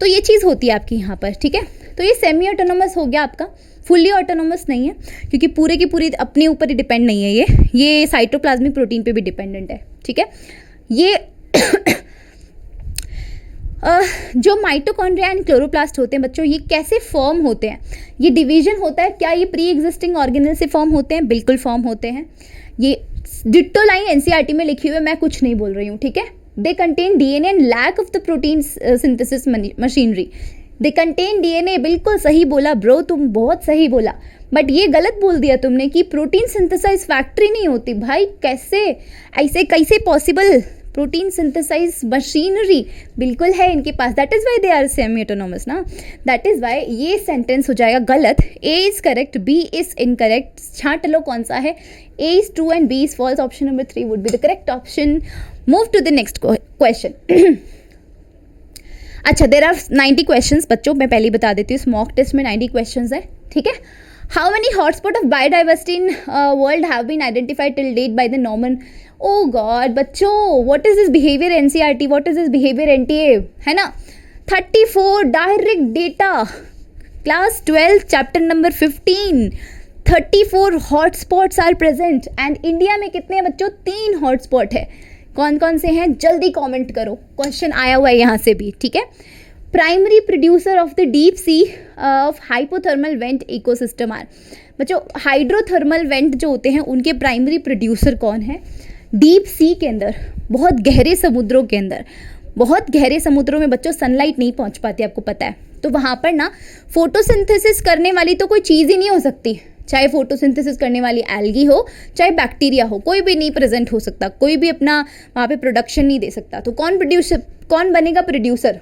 तो ये चीज़ होती है आपकी यहाँ पर, ठीक है। तो ये सेमी ऑटोनोमस हो गया आपका, फुल्ली ऑटोनोमस नहीं है क्योंकि पूरे की पूरी अपने ऊपर ही डिपेंड नहीं है, ये साइटोप्लाज्मिक प्रोटीन पे भी डिपेंडेंट है, ठीक है। ये जो माइटोकॉन्ड्रिया एंड क्लोरोप्लास्ट होते हैं बच्चों, ये कैसे फॉर्म होते हैं? ये डिवीजन होता है, क्या ये प्री एग्जिस्टिंग ऑर्गेनल से फॉर्म होते हैं? बिल्कुल फॉर्म होते हैं। ये डिट्टो लाइन एनसीईआरटी में लिखी हुई है, मैं कुछ नहीं बोल रही हूँ, ठीक है। They contain DNA and lack of the protein synthesis machinery. They contain DNA, बिल्कुल सही बोला ब्रो, तुम बहुत सही बोला, बट ये गलत बोल दिया तुमने कि प्रोटीन सिंथेसाइज फैक्ट्री नहीं होती। भाई कैसे, ऐसे कैसे पॉसिबल? प्रोटीन सिंथेसाइज मशीनरी बिल्कुल है इनके पास, that is why they are semi autonomous ना। दैट इज़ वाई ये सेंटेंस हो जाएगा गलत। A is correct, B is incorrect. छांट लो कौन सा है। A is true and B is false. Option number 3 would be the correct option. Move to the next question. अच्छा, देर आर 90 क्वेश्चंस बच्चों, मैं पहले ही बता देती हूँ, इस मॉक टेस्ट में 90 क्वेश्चंस है, ठीक है। How many hotspot of biodiversity in world have been identified till date by the Norman? Oh God बच्चों, what is this behaviour NCERT, what is this behaviour NTA, है ना। 34 direct data, class 12 chapter number 15। 34 hotspots are present and India में कितने हैं बच्चों? 3 hotspot है। कौन कौन से हैं जल्दी कमेंट करो, क्वेश्चन आया हुआ है यहाँ से भी, ठीक है। Primary producer of the deep sea of hypothermal vent ecosystem are. बच्चों हाइड्रोथर्मल वेंट जो होते हैं उनके प्राइमरी प्रोड्यूसर कौन है? डीप सी के अंदर, बहुत गहरे समुद्रों के अंदर, बहुत गहरे समुद्रों में बच्चों सनलाइट नहीं पहुंच पाती, आपको पता है। तो वहाँ पर ना फोटोसिंथेसिस करने वाली तो कोई चीज़ ही नहीं हो सकती, चाहे फोटोसिंथेसिस करने वाली एल्गी हो चाहे बैक्टीरिया हो, कोई भी नहीं प्रेजेंट हो सकता, कोई भी अपना वहाँ पे प्रोडक्शन नहीं दे सकता। तो कौन बनेगा प्रोड्यूसर,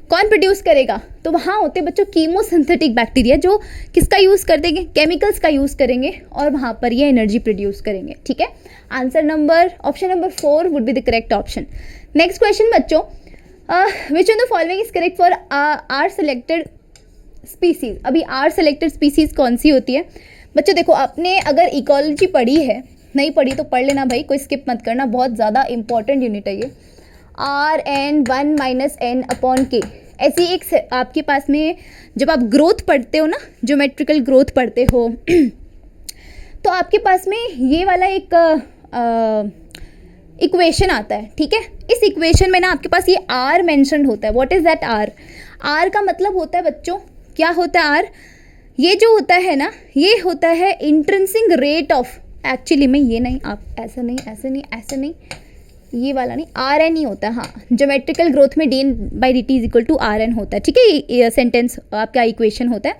कौन प्रोड्यूस करेगा? तो वहाँ होते बच्चों कीमोसिंथेटिक बैक्टीरिया, जो किसका यूज़ कर देंगे? केमिकल्स का यूज़ करेंगे और वहाँ पर ये एनर्जी प्रोड्यूस करेंगे। ठीक है, option number 4 would be the correct option. Next question बच्चों, which of the following is correct for r selected species. अभी आर सेलेक्टेड स्पीसीज कौन सी होती है? बच्चों देखो, आपने अगर इकोलॉजी पढ़ी है, नहीं पढ़ी तो पढ़ लेना भाई, कोई स्किप मत करना, बहुत ज़्यादा इंपॉर्टेंट यूनिट है ये। Rn1 - n/k ऐसी एक आपके पास में जब आप ग्रोथ पढ़ते हो ना, ज्योमेट्रिकल ग्रोथ पढ़ते हो तो आपके पास में ये वाला एक इक्वेशन आता है। ठीक है, इस इक्वेशन में ना आपके पास ये R मेंशन होता है। What is that R? R का मतलब होता है बच्चों, क्या होता है R? ये जो होता है ना, ये होता है इंट्रिंसिक रेट ऑफ, एक्चुअली में ये नहीं, आप ऐसा नहीं, ऐसे नहीं, ऐसे नहीं, ये वाला नहीं, Rn ही होता है। हाँ, ज्योमेट्रिकल ग्रोथ में dN/dt is equal to Rn होता है। ठीक है, ये सेंटेंस आपका इक्वेशन होता है,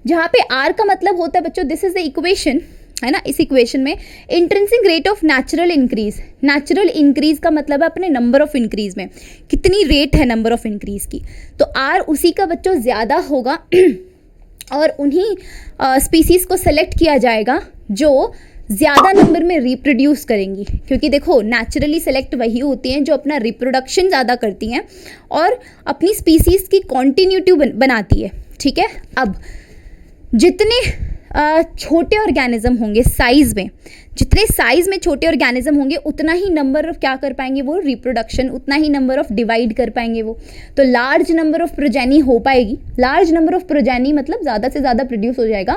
जहाँ पे R का मतलब होता है बच्चों, दिस इज द इक्वेशन, है ना। इस इक्वेशन में intrinsic rate of natural increase, natural increase का मतलब है अपने नंबर ऑफ इंक्रीज में कितनी रेट है नंबर ऑफ इंक्रीज की, तो R उसी का बच्चों ज़्यादा होगा और उन्हीं स्पीसीज को सेलेक्ट किया जाएगा जो ज़्यादा नंबर में रिप्रोड्यूस करेंगी, क्योंकि देखो नेचुरली सेलेक्ट वही होती हैं जो अपना रिप्रोडक्शन ज़्यादा करती हैं और अपनी स्पीसीज़ की कॉन्टिन्यूटी बनाती है। ठीक है, अब जितने छोटे ऑर्गेनिज्म होंगे साइज़ में, जितने साइज़ में छोटे ऑर्गेनिज्म होंगे उतना ही नंबर ऑफ क्या कर पाएंगे वो रिप्रोडक्शन, उतना ही नंबर ऑफ डिवाइड कर पाएंगे वो। तो लार्ज नंबर ऑफ प्रोजेनी हो पाएगी। लार्ज नंबर ऑफ प्रोजेनी मतलब ज़्यादा से ज़्यादा प्रोड्यूस हो जाएगा,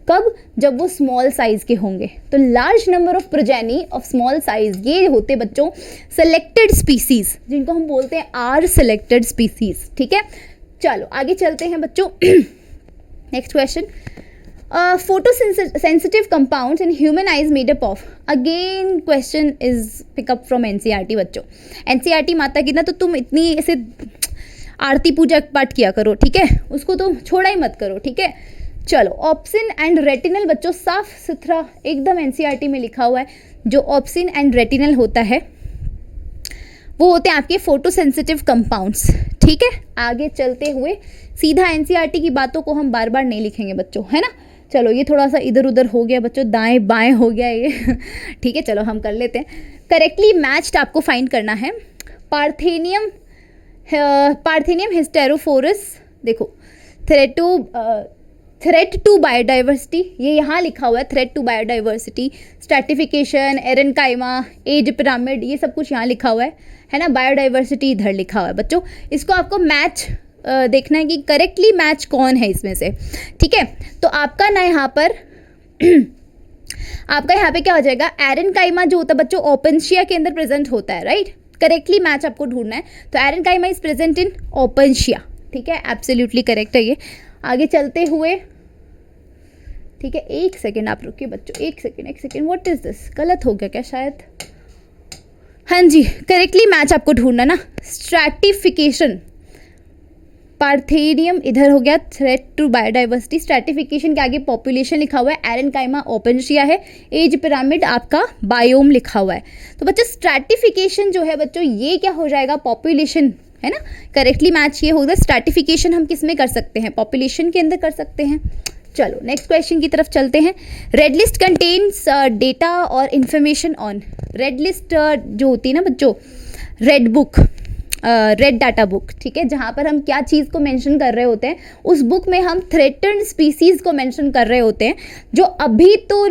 कब? जब वो स्मॉल साइज़ के होंगे। तो large number of progeny of small size, ये होते बच्चों सेलेक्टेड स्पीसीज़, जिनको हम बोलते हैं आर सेलेक्टेड स्पीसीज़। ठीक है, चलो आगे चलते हैं बच्चों। Next question, photosensitive compounds in human eyes made up of, again question is pick up from NCERT बच्चों। NCERT माता की ना, तो तुम इतनी ऐसे आरती पूजा पाठ किया करो, ठीक है, उसको तो छोड़ा ही मत करो। ठीक है, चलो ऑप्सिन एंड रेटिनल बच्चों, साफ सुथरा एकदम NCERT में लिखा हुआ है। जो ऑप्सिन एंड रेटिनल होता है वो होते हैं आपके फोटोसेंसिटिव कंपाउंड्स। ठीक है, आगे चलते हुए सीधा NCERT की बातों को हम बार बार नहीं लिखेंगे बच्चों, है ना। चलो ये थोड़ा सा इधर उधर हो गया बच्चों, दाएं बाएं हो गया ये। ठीक है, चलो हम कर लेते हैं। करेक्टली मैच्ड आपको फाइंड करना है। पार्थेनियम हिस्टेरोफोरस, देखो थ्रेट टू बायोडाइवर्सिटी, ये यहाँ लिखा हुआ है, threat to biodiversity, stratification, aerenchyma, age pyramid, ये सब कुछ यहाँ लिखा हुआ है ना। बायोडाइवर्सिटी इधर लिखा हुआ है बच्चों। इसको आपको मैच देखना है कि करेक्टली मैच कौन है इसमें से। ठीक है, तो आपका ना यहाँ पर आपका यहाँ पे क्या हो जाएगा, एरेनकाइमा जो होता है बच्चों ओपेनशिया के अंदर प्रेजेंट होता है, राइट। करेक्टली मैच आपको ढूंढना है, तो एरेनकाइमा इज प्रेजेंट इन ओपेनशिया। ठीक है, एब्सोल्युटली करेक्ट है ये। आगे चलते हुए, ठीक है, एक सेकेंड आप रुकिए बच्चों, एक सेकेंड, व्हाट इज दिस, गलत हो गया क्या शायद? हाँ जी, करेक्टली मैच आपको ढूंढना ना। स्ट्रैटिफिकेशन, पार्थेनियम इधर हो गया, थ्रेट टू बायोडाइवर्सिटी, स्ट्रैटिफिकेशन के आगे पॉपुलेशन लिखा हुआ है, एरेनकाइमा ओपेनशिया है, एज पिरामिड आपका बायोम लिखा हुआ है। तो बच्चों स्ट्रैटिफिकेशन जो है बच्चों, ये क्या हो जाएगा, पॉपुलेशन, है ना। करेक्टली मैच ये होगा। स्ट्रैटिफिकेशन हम किस में कर सकते हैं, पॉपुलेशन के अंदर कर सकते हैं। चलो नेक्स्ट क्वेश्चन की तरफ चलते हैं। रेड लिस्ट कंटेन्स डेटा और इन्फॉर्मेशन ऑन, रेड लिस्ट जो होती है ना बच्चों, red book, red data book, ठीक है, जहाँ पर हम क्या चीज़ को मेंशन कर रहे होते हैं, उस बुक में हम थ्रेटन्ड स्पीसीज़ को मेंशन कर रहे होते हैं, जो अभी तो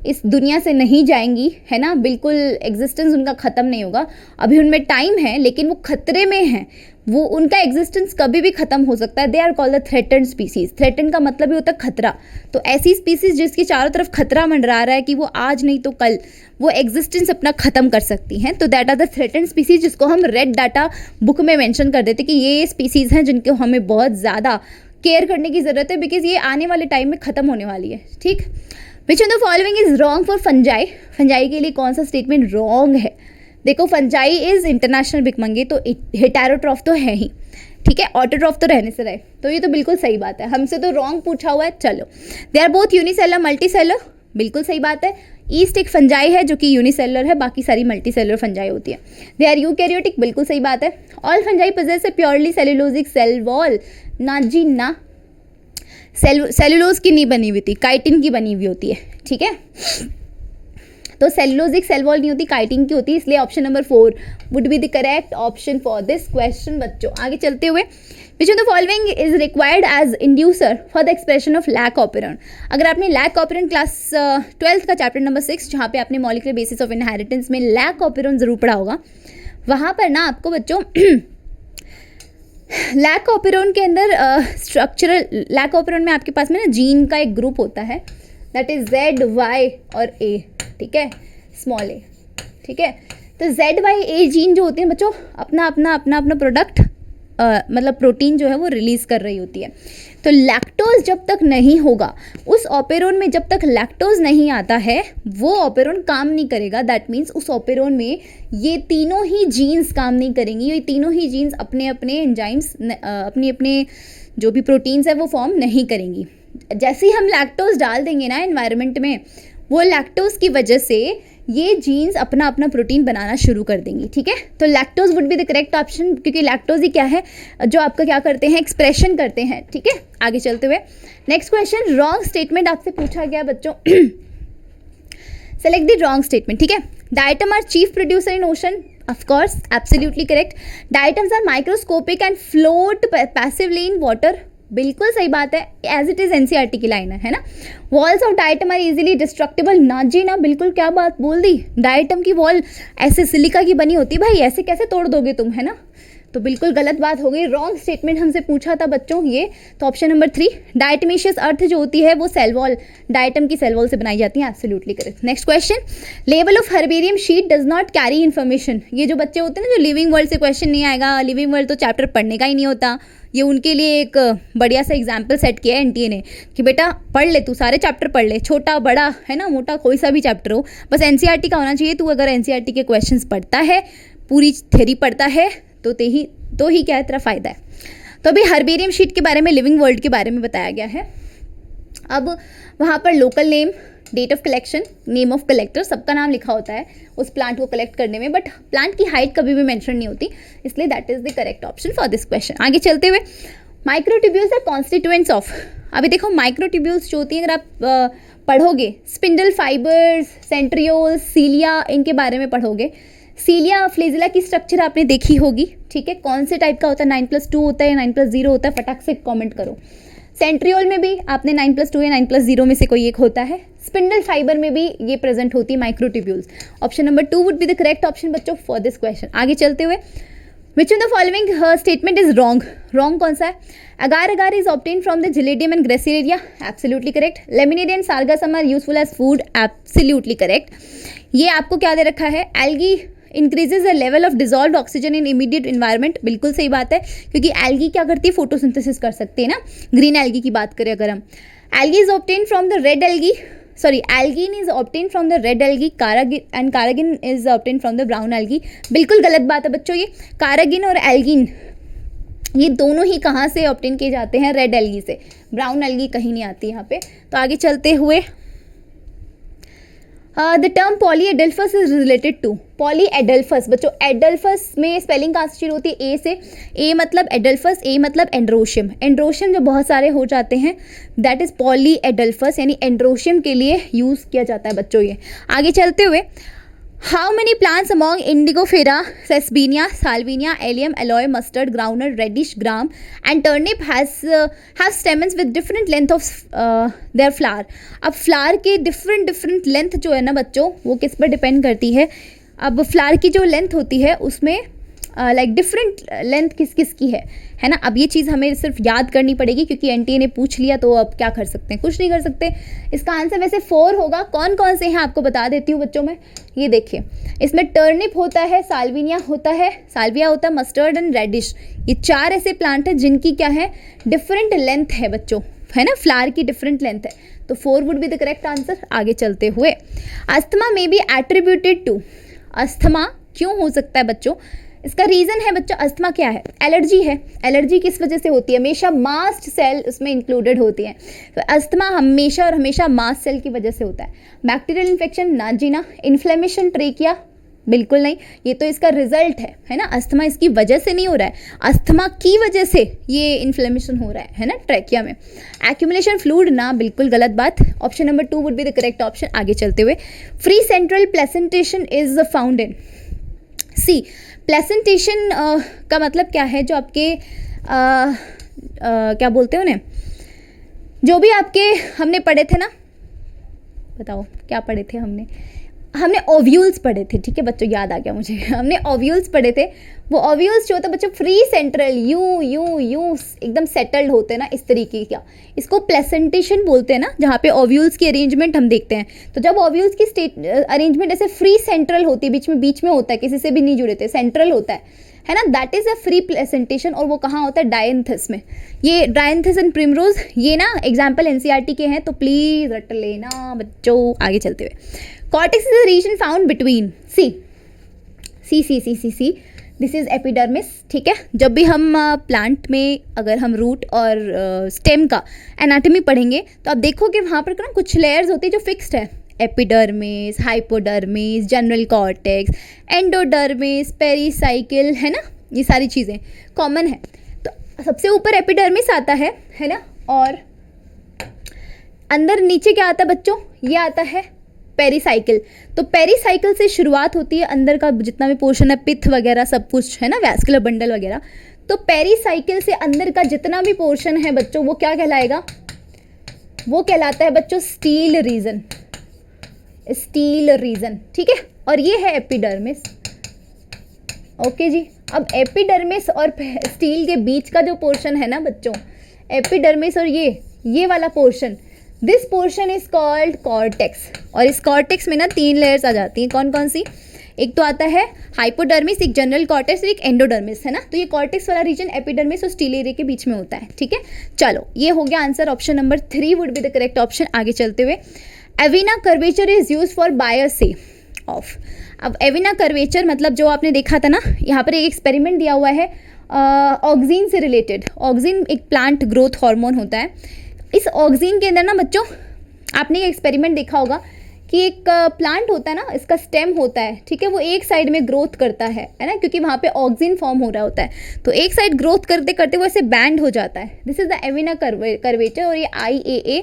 इस दुनिया से नहीं जाएंगी, है ना, बिल्कुल एग्जिस्टेंस उनका ख़त्म नहीं होगा, अभी उनमें टाइम है, लेकिन वो खतरे में हैं, वो उनका एग्जिस्टेंस कभी भी खत्म हो सकता है। They are called the threatened species. Threaten का मतलब ही होता है खतरा। तो ऐसी स्पीसीज जिसके चारों तरफ खतरा मंडरा रहा है कि वो आज नहीं तो कल वो एग्जिस्टेंस अपना खत्म कर सकती हैं, तो that are the threatened species, जिसको हम रेड डाटा बुक में मेंशन कर देते कि ये स्पीसीज हैं जिनको हमें बहुत ज़्यादा केयर करने की ज़रूरत है, बिकॉज ये आने वाले टाइम में ख़त्म होने वाली है। ठीक। विच of the following is wrong for fungi. Fungi के लिए कौन सा स्टेटमेंट रॉन्ग है? देखो, फंजाई इज इंटरनेशनल बिकमंगे, तो हेटेरोट्रॉफ तो है ही, ठीक है, ऑटोट्रॉफ तो रहने से रहे, तो ये तो बिल्कुल सही बात है। हमसे तो रॉन्ग पूछा हुआ है। चलो, they are both unicellular multicellular, बिल्कुल सही बात है। ईस्ट एक फंजाई है जो कि यूनिसेलर है, बाकी सारी मल्टीसेलर फंजाई होती है। दे आर यूकैरियोटिक, बिल्कुल सही बात है। All fungi possess a purely cellulosic cell wall, ना जी ना, सेलुलोज की नहीं बनी हुई थी, काइटिन की बनी हुई होती है, ठीक है। तो सेलुलोजिक सेल वॉल नहीं होती, काइटिन की होती है, इसलिए option number 4 would be the correct option for this question. बच्चों आगे चलते हुए, which of the following is required as inducer for the expression of lac operon. अगर आपने लैक ऑपरेंट क्लास 12th का चैप्टर नंबर 6, जहाँ पे आपने मॉलिक्यूलर बेसिस ऑफ इनहेरिटेंस में लैक ऑपरेंट जरूर पढ़ा होगा, वहाँ पर ना आपको बच्चों लैक ऑपरेंट के अंदर स्ट्रक्चरल लैक ऑपरेंट में आपके पास में ना जीन का एक ग्रुप होता है, दैट इज Z, Y और A, ठीक है, स्मॉल a, ठीक है। तो Z, Y, A जीन जो होती है बच्चों अपना प्रोडक्ट मतलब प्रोटीन जो है वो रिलीज कर रही होती है। तो लैक्टोज जब तक नहीं होगा, उस ऑपेरोन में जब तक लैक्टोज नहीं आता है, वो ऑपेरोन काम नहीं करेगा। दैट मीन्स उस ऑपेरोन में ये तीनों ही जीन्स काम नहीं करेंगी, ये तीनों ही जीन्स अपने अपने एंजाइम्स अपने जो भी प्रोटीन्स है वो फॉर्म नहीं करेंगी। जैसे ही हम लैक्टोज डाल देंगे ना एनवायरनमेंट में, वो लैक्टोज की वजह से ये जीन्स अपना प्रोटीन बनाना शुरू कर देंगी, ठीक है। तो lactose would be the correct option, क्योंकि लैक्टोज ही क्या है जो आपका क्या करते हैं, एक्सप्रेशन करते हैं, ठीक है। आगे चलते हुए नेक्स्ट क्वेश्चन, रॉन्ग स्टेटमेंट आपसे पूछा गया बच्चों। सेलेक्ट द रॉन्ग स्टेटमेंट, ठीक है। Diatom are chief producer in ocean, of course, absolutely correct. Diatoms are microscopic and float passively in water. बिल्कुल सही बात है, एज इट इज एनसीईआरटी की लाइन है ना। Walls of diatom are easily destructible, ना जी ना, बिल्कुल क्या बात बोल दी। डायटम की वॉल ऐसे सिलिका की बनी होती है भाई, ऐसे कैसे तोड़ दोगे तुम, है ना। तो बिल्कुल गलत बात हो गई, रॉन्ग स्टेटमेंट हमसे पूछा था बच्चों ये। तो ऑप्शन नंबर 3, डायटमीशियस अर्थ जो होती है वो सेल वॉल, डायटम की सेल वॉल से बनाई जाती है, absolutely correct. Next question, level of herbarium sheet does not carry information. ये जो बच्चे होते हैं ना, जो लिविंग वर्ल्ड से क्वेश्चन नहीं आएगा, लिविंग वर्ल्ड तो चैप्टर पढ़ने का ही नहीं होता, ये उनके लिए एक बढ़िया सा एग्जाम्पल सेट किया है एनटीए ने कि बेटा पढ़ ले, तू सारे चैप्टर पढ़ ले, छोटा बड़ा है ना, मोटा कोई सा भी चैप्टर हो, बस एनसीईआरटी का होना चाहिए। तू अगर एनसीईआरटी के क्वेश्चंस पढ़ता है, पूरी थ्योरी पढ़ता है, तो ही क्या है, तेरा फायदा है। तो अभी हर्बेरियम शीट के बारे में, लिविंग वर्ल्ड के बारे में बताया गया है। अब वहाँ पर local name, date of collection, name of collector, सबका नाम लिखा होता है उस प्लांट को कलेक्ट करने में, बट प्लांट की हाइट कभी भी मेंशन नहीं होती, इसलिए that is the correct option for this question. आगे चलते हुए, माइक्रोट्यूब्यूल्स आर कॉन्स्टिट्यूएंट्स ऑफ। अभी देखो माइक्रोट्यूब्यूल्स जो होती हैं, अगर आप पढ़ोगे स्पिंडल फाइबर्स, सेंट्रियोल्स, सीलिया, इनके बारे में पढ़ोगे। सीलिया फ्लेजिला की स्ट्रक्चर आपने देखी होगी, ठीक है, कौन से टाइप का होता है, 9+2 होता है या 9+0 होता है, फटाक से कमेंट करो। सेंट्रियोल में भी आपने 9+2 या 9+0 में से कोई एक होता है। स्पिंडल फाइबर में भी ये प्रेजेंट होती है microtubules. Option number 2 would be the correct option बच्चों फॉर दिस क्वेश्चन। आगे चलते हुए, which of the following statement is wrong. Wrong कौन सा है? Agar agar is obtain from the gelidium and gracilaria, absolutely correct. Laminaria and sargassum are useful as food, absolutely correct. ये आपको क्या दे रखा है, algae increases the level of dissolve oxygen in immediate environment, बिल्कुल सही बात है, क्योंकि एल्गी क्या करती है, फोटोसिंथेसिस कर सकते हैं ना। ग्रीन एल्गी की बात करें अगर हम, algae is obtain from the red algae, sorry algin is obtain from the red algae, carrageenan is obtain from the brown algae. बिल्कुल गलत बात है बच्चों, ये कारागिन और एल्गिन ये दोनों ही कहाँ से ऑब्टेन किए जाते हैं, रेड एल्गी से, ब्राउन एल्गी कहीं नहीं आती यहाँ पे। तो आगे चलते हुए, the term polyadelphous is related to, polyadelphous बच्चों, एडेल्फस में स्पेलिंग कहाँ से शुरू होती है, ए से। ए मतलब एडेल्फस, ए मतलब एंड्रोशियम, एंड्रोशियम जो बहुत सारे हो जाते हैं दैट इज पॉलीएडेल्फस, यानी एंड्रोशियम के लिए यूज़ किया जाता है बच्चों ये। आगे चलते हुए, how many plants among indigofera, sesbania, salvinia, allium, aloe, mustard, groundnut, radish gram and turnip have stamens with different length of their flower. अब फ्लावर के डिफरेंट लेंथ जो है ना बच्चों, वो किस पर डिपेंड करती है। अब फ्लावर की जो लेंथ होती है उसमें लाइक डिफरेंट लेंथ किस किस की है ना। अब ये चीज़ हमें सिर्फ याद करनी पड़ेगी, क्योंकि एनटीए ने पूछ लिया तो अब क्या कर सकते हैं, कुछ नहीं कर सकते। इसका आंसर वैसे 4 होगा। कौन कौन से हैं आपको बता देती हूँ बच्चों में। ये देखिए, इसमें टर्निप होता है, साल्विनिया होता है, साल्विया होता है, मस्टर्ड एंड रेडिश। ये 4 ऐसे प्लांट हैं जिनकी क्या है, डिफरेंट लेंथ है बच्चों, है ना, फ्लावर की डिफरेंट लेंथ है। तो 4 would be the correct answer. आगे चलते हुए, अस्थमा में बी एट्रीब्यूटेड टू, अस्थमा क्यों हो सकता है बच्चों, इसका रीज़न है बच्चों, अस्थमा क्या है, एलर्जी है। एलर्जी किस वजह से होती है, हमेशा मास्ट सेल उसमें इंक्लूडेड होती है। तो अस्थमा हमेशा और हमेशा मास्ट सेल की वजह से होता है। बैक्टीरियल इन्फेक्शन ना जीना, इन्फ्लेमेशन ट्रेकिया, बिल्कुल नहीं, ये तो इसका रिजल्ट है ना। अस्थमा इसकी वजह से नहीं हो रहा है, अस्थमा की वजह से ये इन्फ्लेमेशन हो रहा है ना, ट्रैकिया में। एक्यूमुलेशन फ्लूइड ना, बिल्कुल गलत बात। Option number 2 would be the correct option. आगे चलते हुए, free central placentation is found in, see placentation का मतलब क्या है, जो आपके क्या बोलते हैं उन्हें, जो भी आपके हमने पढ़े थे ना, बताओ क्या पढ़े थे हमने ओव्यूल्स पढ़े थे, ठीक है बच्चों, याद आ गया मुझे, हमने ओव्यूल्स पढ़े थे। वो ओव्यूल्स जो होता है बच्चों, फ्री सेंट्रल, यूं एकदम सेटल्ड होते हैं ना, इस तरीके का, इसको प्लेसेंटेशन बोलते हैं ना, जहाँ पे ओव्यूल्स की अरेंजमेंट हम देखते हैं। तो जब ओव्यूल्स की स्टेट अरेंजमेंट ऐसे फ्री सेंट्रल होती है, बीच में होता है, किसी से भी नहीं जुड़े थे, सेंट्रल होता है ना, that is a free placentation. और वो कहाँ होता है, डायंथस में। ये डायंथस एंड प्रिमरोज, ये ना एग्जाम्पल एनसीईआरटी के हैं, तो प्लीज़ रट लेना बच्चों। आगे चलते हुए, cortex is a region found between, see this is epidermis, ठीक है। जब भी हम प्लांट में अगर हम रूट और स्टेम का एनाटॉमी पढ़ेंगे, तो आप देखोगे वहाँ पर ना कुछ लेयर्स होती है जो फिक्स्ड है, epidermis, hypodermis, general cortex, endodermis, pericycle, है ना, ये सारी चीज़ें कॉमन है। तो सबसे ऊपर एपिडर्मिस आता है ना, और अंदर नीचे क्या आता है बच्चों, ये आता है पेरिसाइकिल। तो पेरिसाइकिल से शुरुआत होती है, अंदर का जितना भी पोर्शन है, पिथ वगैरह सब कुछ है ना, वैस्कुलर बंडल वगैरह। तो पेरिसाइकिल से अंदर का जितना भी पोर्शन है बच्चों, वो क्या कहलाएगा, वो कहलाता है बच्चों स्टील रीजन, ठीक है। और ये है एपिडर्मिस, ओके जी। अब एपिडर्मिस और स्टील के बीच का जो पोर्शन है ना बच्चों, एपिडर्मिस और ये वाला portion, this portion is called cortex. और इस कॉर्टेक्स में ना 3 लेयर्स आ जाती हैं, कौन कौन सी, एक तो आता है हाइपोडर्मिस, एक जनरल कॉर्टेक्स, एक एंडोडर्मिस, है ना। तो ये कॉर्टेक्स वाला रीजन एपिडर्मिस और स्टील एरिया के बीच में होता है, ठीक है। चलो, ये हो गया answer, option number 3 would be the correct option. आगे चलते हुए, avena curvature is use for bioassay of. अब एविना कर्वेचर मतलब जो आपने देखा था ना, यहाँ पर एक एक्सपेरिमेंट दिया हुआ है ऑक्सीन से रिलेटेड। ऑक्सीन एक प्लांट ग्रोथ हार्मोन होता है। इस ऑक्सीन के अंदर ना बच्चों, आपने एक एक्सपेरिमेंट देखा होगा कि एक प्लांट होता है ना, इसका स्टेम होता है, ठीक है, वो एक साइड में ग्रोथ करता है ना, क्योंकि वहाँ पे ऑक्सीन फॉर्म हो रहा होता है। तो एक साइड ग्रोथ करते करते वो ऐसे बैंड हो जाता है। This is the एविना curvature. और ये IAA,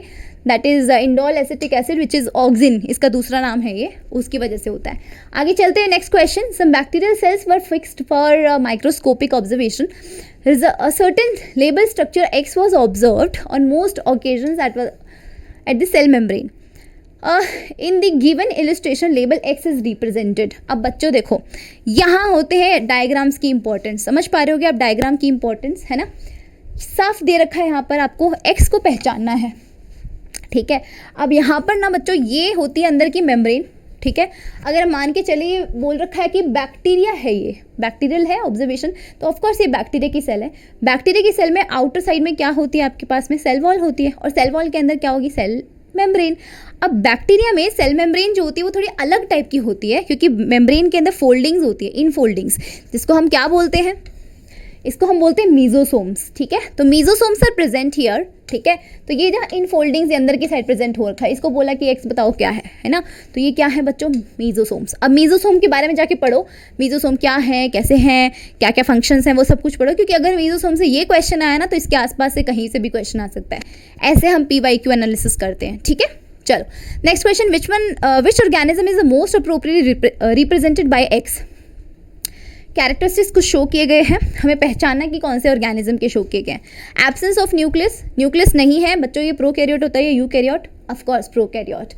that is indole acetic acid which is oxygen, इसका दूसरा नाम है ये, उसकी वजह से होता है। आगे चलते हैं, next question. Some bacterial cells were fixed for microscopic observation. A certain label structure X was observed on most occasions at the cell membrane. In the given illustration, label X is represented. अब बच्चों देखो, यहाँ होते हैं diagrams की importance, समझ पा रहे होगे आप डायग्राम की इंपॉर्टेंस, है ना। साफ दे रखा है यहाँ पर, आपको X को पहचानना है, ठीक है। अब यहाँ पर ना बच्चों, ये होती है अंदर की मेम्ब्रेन, ठीक है। अगर हम मान के चलिए, बोल रखा है कि बैक्टीरिया है, ये बैक्टीरियल है ऑब्जर्वेशन, तो ऑफकोर्स ये बैक्टीरिया की सेल है। बैक्टीरिया की सेल में आउटर साइड में क्या होती है आपके पास में, सेल वॉल होती है, और सेल वॉल के अंदर क्या होगी, सेल मेम्ब्रेन। अब बैक्टीरिया में सेल मेम्ब्रेन जो होती है वो थोड़ी अलग टाइप की होती है, क्योंकि मेम्ब्रेन के अंदर फोल्डिंग्स होती है, इन फोल्डिंग्स, जिसको हम क्या बोलते हैं, इसको हम बोलते हैं मीजोसोम्स, ठीक है। तो मीजोसोम्स आर प्रेजेंट हियर, ठीक है। तो ये जहाँ इन फोल्डिंग्स अंदर की साइड प्रेजेंट हो रखा है, इसको बोला कि एक्स बताओ क्या है ना। तो ये क्या है बच्चों, मीजोसोम्स। अब मीजोसोम के बारे में जाके पढ़ो, मीजोसोम क्या है, कैसे हैं, क्या क्या फंक्शंस हैं, वो सब कुछ पढ़ो, क्योंकि अगर मीजोसोम से ये क्वेश्चन आया ना, तो इसके आसपास से कहीं से भी क्वेश्चन आ सकता है। ऐसे हम PYQ एनालिसिस करते हैं, ठीक है। चलो, next question, which organism is the most appropriately represented by x. Characteristics कुछ शो किए गए हैं, हमें पहचानना कि कौन से ऑर्गेनिज्म के शो किए गए हैं। एब्सेंस ऑफ न्यूक्लियस, न्यूक्लियस नहीं है बच्चों, ये प्रोकैरियोट होता है या eukaryote, of course prokaryote.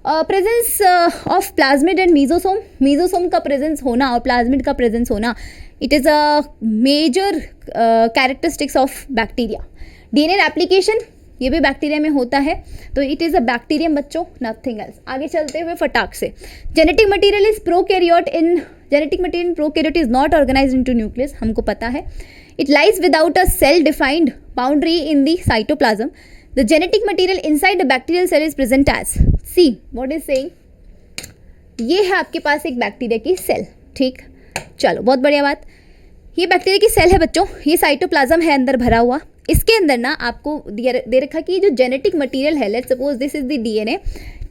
Presence of plasmid and mesosome, mesosome का प्रेजेंस होना और प्लाज्मिड का प्रेजेंस होना, it is a major characteristics of bacteria. DNA application, ये भी बैक्टीरिया में होता है, तो इट इज़ अ बैक्टीरियम बच्चों, नथिंग एल्स। आगे चलते हुए फटाक से, genetic material is prokaryote in, genetic material in prokaryote is not organised into nucleus, हमको पता है। It lies without a cell defined boundary in the cytoplasm. The genetic material inside the bacterial cell is present as, see what is saying, ये है आपके पास एक bacteria की cell, ठीक, चलो बहुत बढ़िया बात। ये बैक्टीरिया की सेल है बच्चों, ये साइटोप्लाज्म है अंदर भरा हुआ, इसके अंदर ना आपको दे रखा कि जो जेनेटिक मटेरियल है, let's suppose this is the DNA,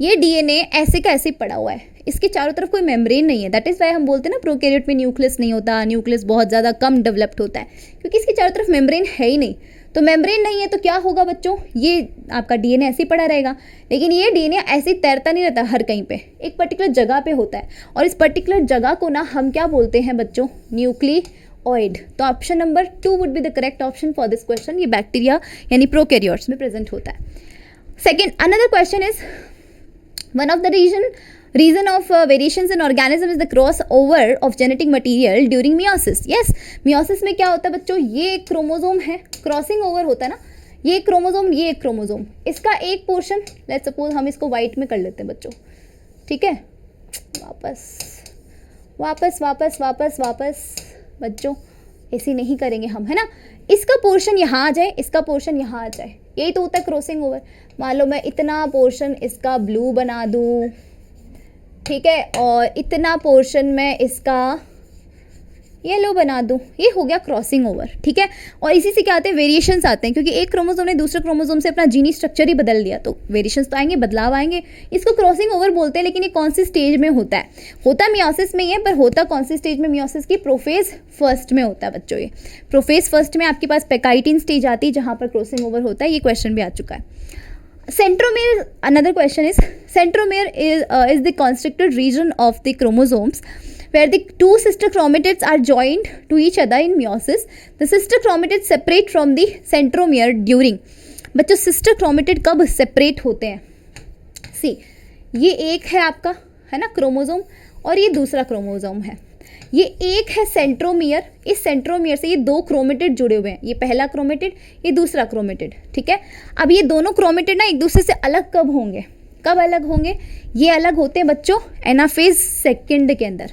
ये डीएनए ऐसे का ऐसे पड़ा हुआ है, इसके चारों तरफ कोई मेम्ब्रेन नहीं है। दैट इज़ वाई हम बोलते हैं ना प्रोकैरियोट में न्यूक्लियस नहीं होता, न्यूक्लियस बहुत ज़्यादा कम डेवलप्ड होता है, क्योंकि इसके चारों तरफ मेम्ब्रेन है ही नहीं। तो मेम्ब्रेन नहीं है तो क्या होगा बच्चों, ये आपका डीएनए ऐसे ही पड़ा रहेगा। लेकिन ये डीएनए ऐसे ही तैरता नहीं रहता हर कहीं पे, एक पर्टिकुलर जगह पे होता है, और इस पर्टिकुलर जगह को ना हम क्या बोलते हैं बच्चों, न्यूक्लियोइड। तो option number 2 would be the correct option for this question. ये बैक्टीरिया यानी प्रोकैरियोट्स में प्रेजेंट होता है। Second, another question is, one of the reason of variations in organism is the crossover of genetic material during meiosis. Yes, meiosis में क्या होता है बच्चों, ये एक क्रोमोसोम है, क्रॉसिंग ओवर होता है ना, ये एक क्रोमोसोम, ये एक क्रोमोसोम, इसका एक पोर्शन, लेट्स सपोज हम इसको वाइट में कर लेते हैं बच्चों, ठीक है, वापस वापस वापस वापस वापस बच्चों, ऐसे नहीं करेंगे हम, है ना, इसका पोर्शन यहाँ आ जाए, इसका पोर्शन यहाँ आ जाए, यही तो होता है क्रॉसिंग ओवर। मान लो मैं इतना पोर्शन इसका ब्लू बना दूँ, ठीक है, और इतना पोर्शन मैं इसका येलो बना दूँ, ये हो गया क्रॉसिंग ओवर, ठीक है। और इसी से क्या आते हैं, वेरिएशंस आते हैं, क्योंकि एक क्रोमोसोम ने दूसरे क्रोमोसोम से अपना जीनी स्ट्रक्चर ही बदल दिया, तो वेरिएशंस तो आएंगे, बदलाव आएंगे, इसको क्रॉसिंग ओवर बोलते हैं। लेकिन ये कौन सी स्टेज में होता है, होता मियोसिस में ही है, पर होता कौन सी स्टेज में मियोसिस की, प्रोफेज फर्स्ट में होता है बच्चों। ये प्रोफेज फर्स्ट में आपके पास पेकाइटिन स्टेज आती है, जहाँ पर क्रॉसिंग ओवर होता है। ये क्वेश्चन भी आ चुका है। Centromere, another question is, centromere is the constricted region of the chromosomes where the two sister chromatids are joined to each other in meiosis. The sister chromatids separate from the centromere during, बच्चों sister chromatid कब separate होते हैं, see ये एक है आपका, है ना, क्रोमोसोम, और ये दूसरा क्रोमोसोम है, ये एक है सेंट्रोमियर, इस सेंट्रोमियर से ये दो क्रोमेटिड जुड़े हुए हैं, ये पहला क्रोमेटिड, ये दूसरा क्रोमेटिड, ठीक है। अब ये दोनों क्रोमेटिड ना एक दूसरे से अलग कब होंगे, कब अलग होंगे, ये अलग होते हैं बच्चों एनाफेज सेकंड के अंदर।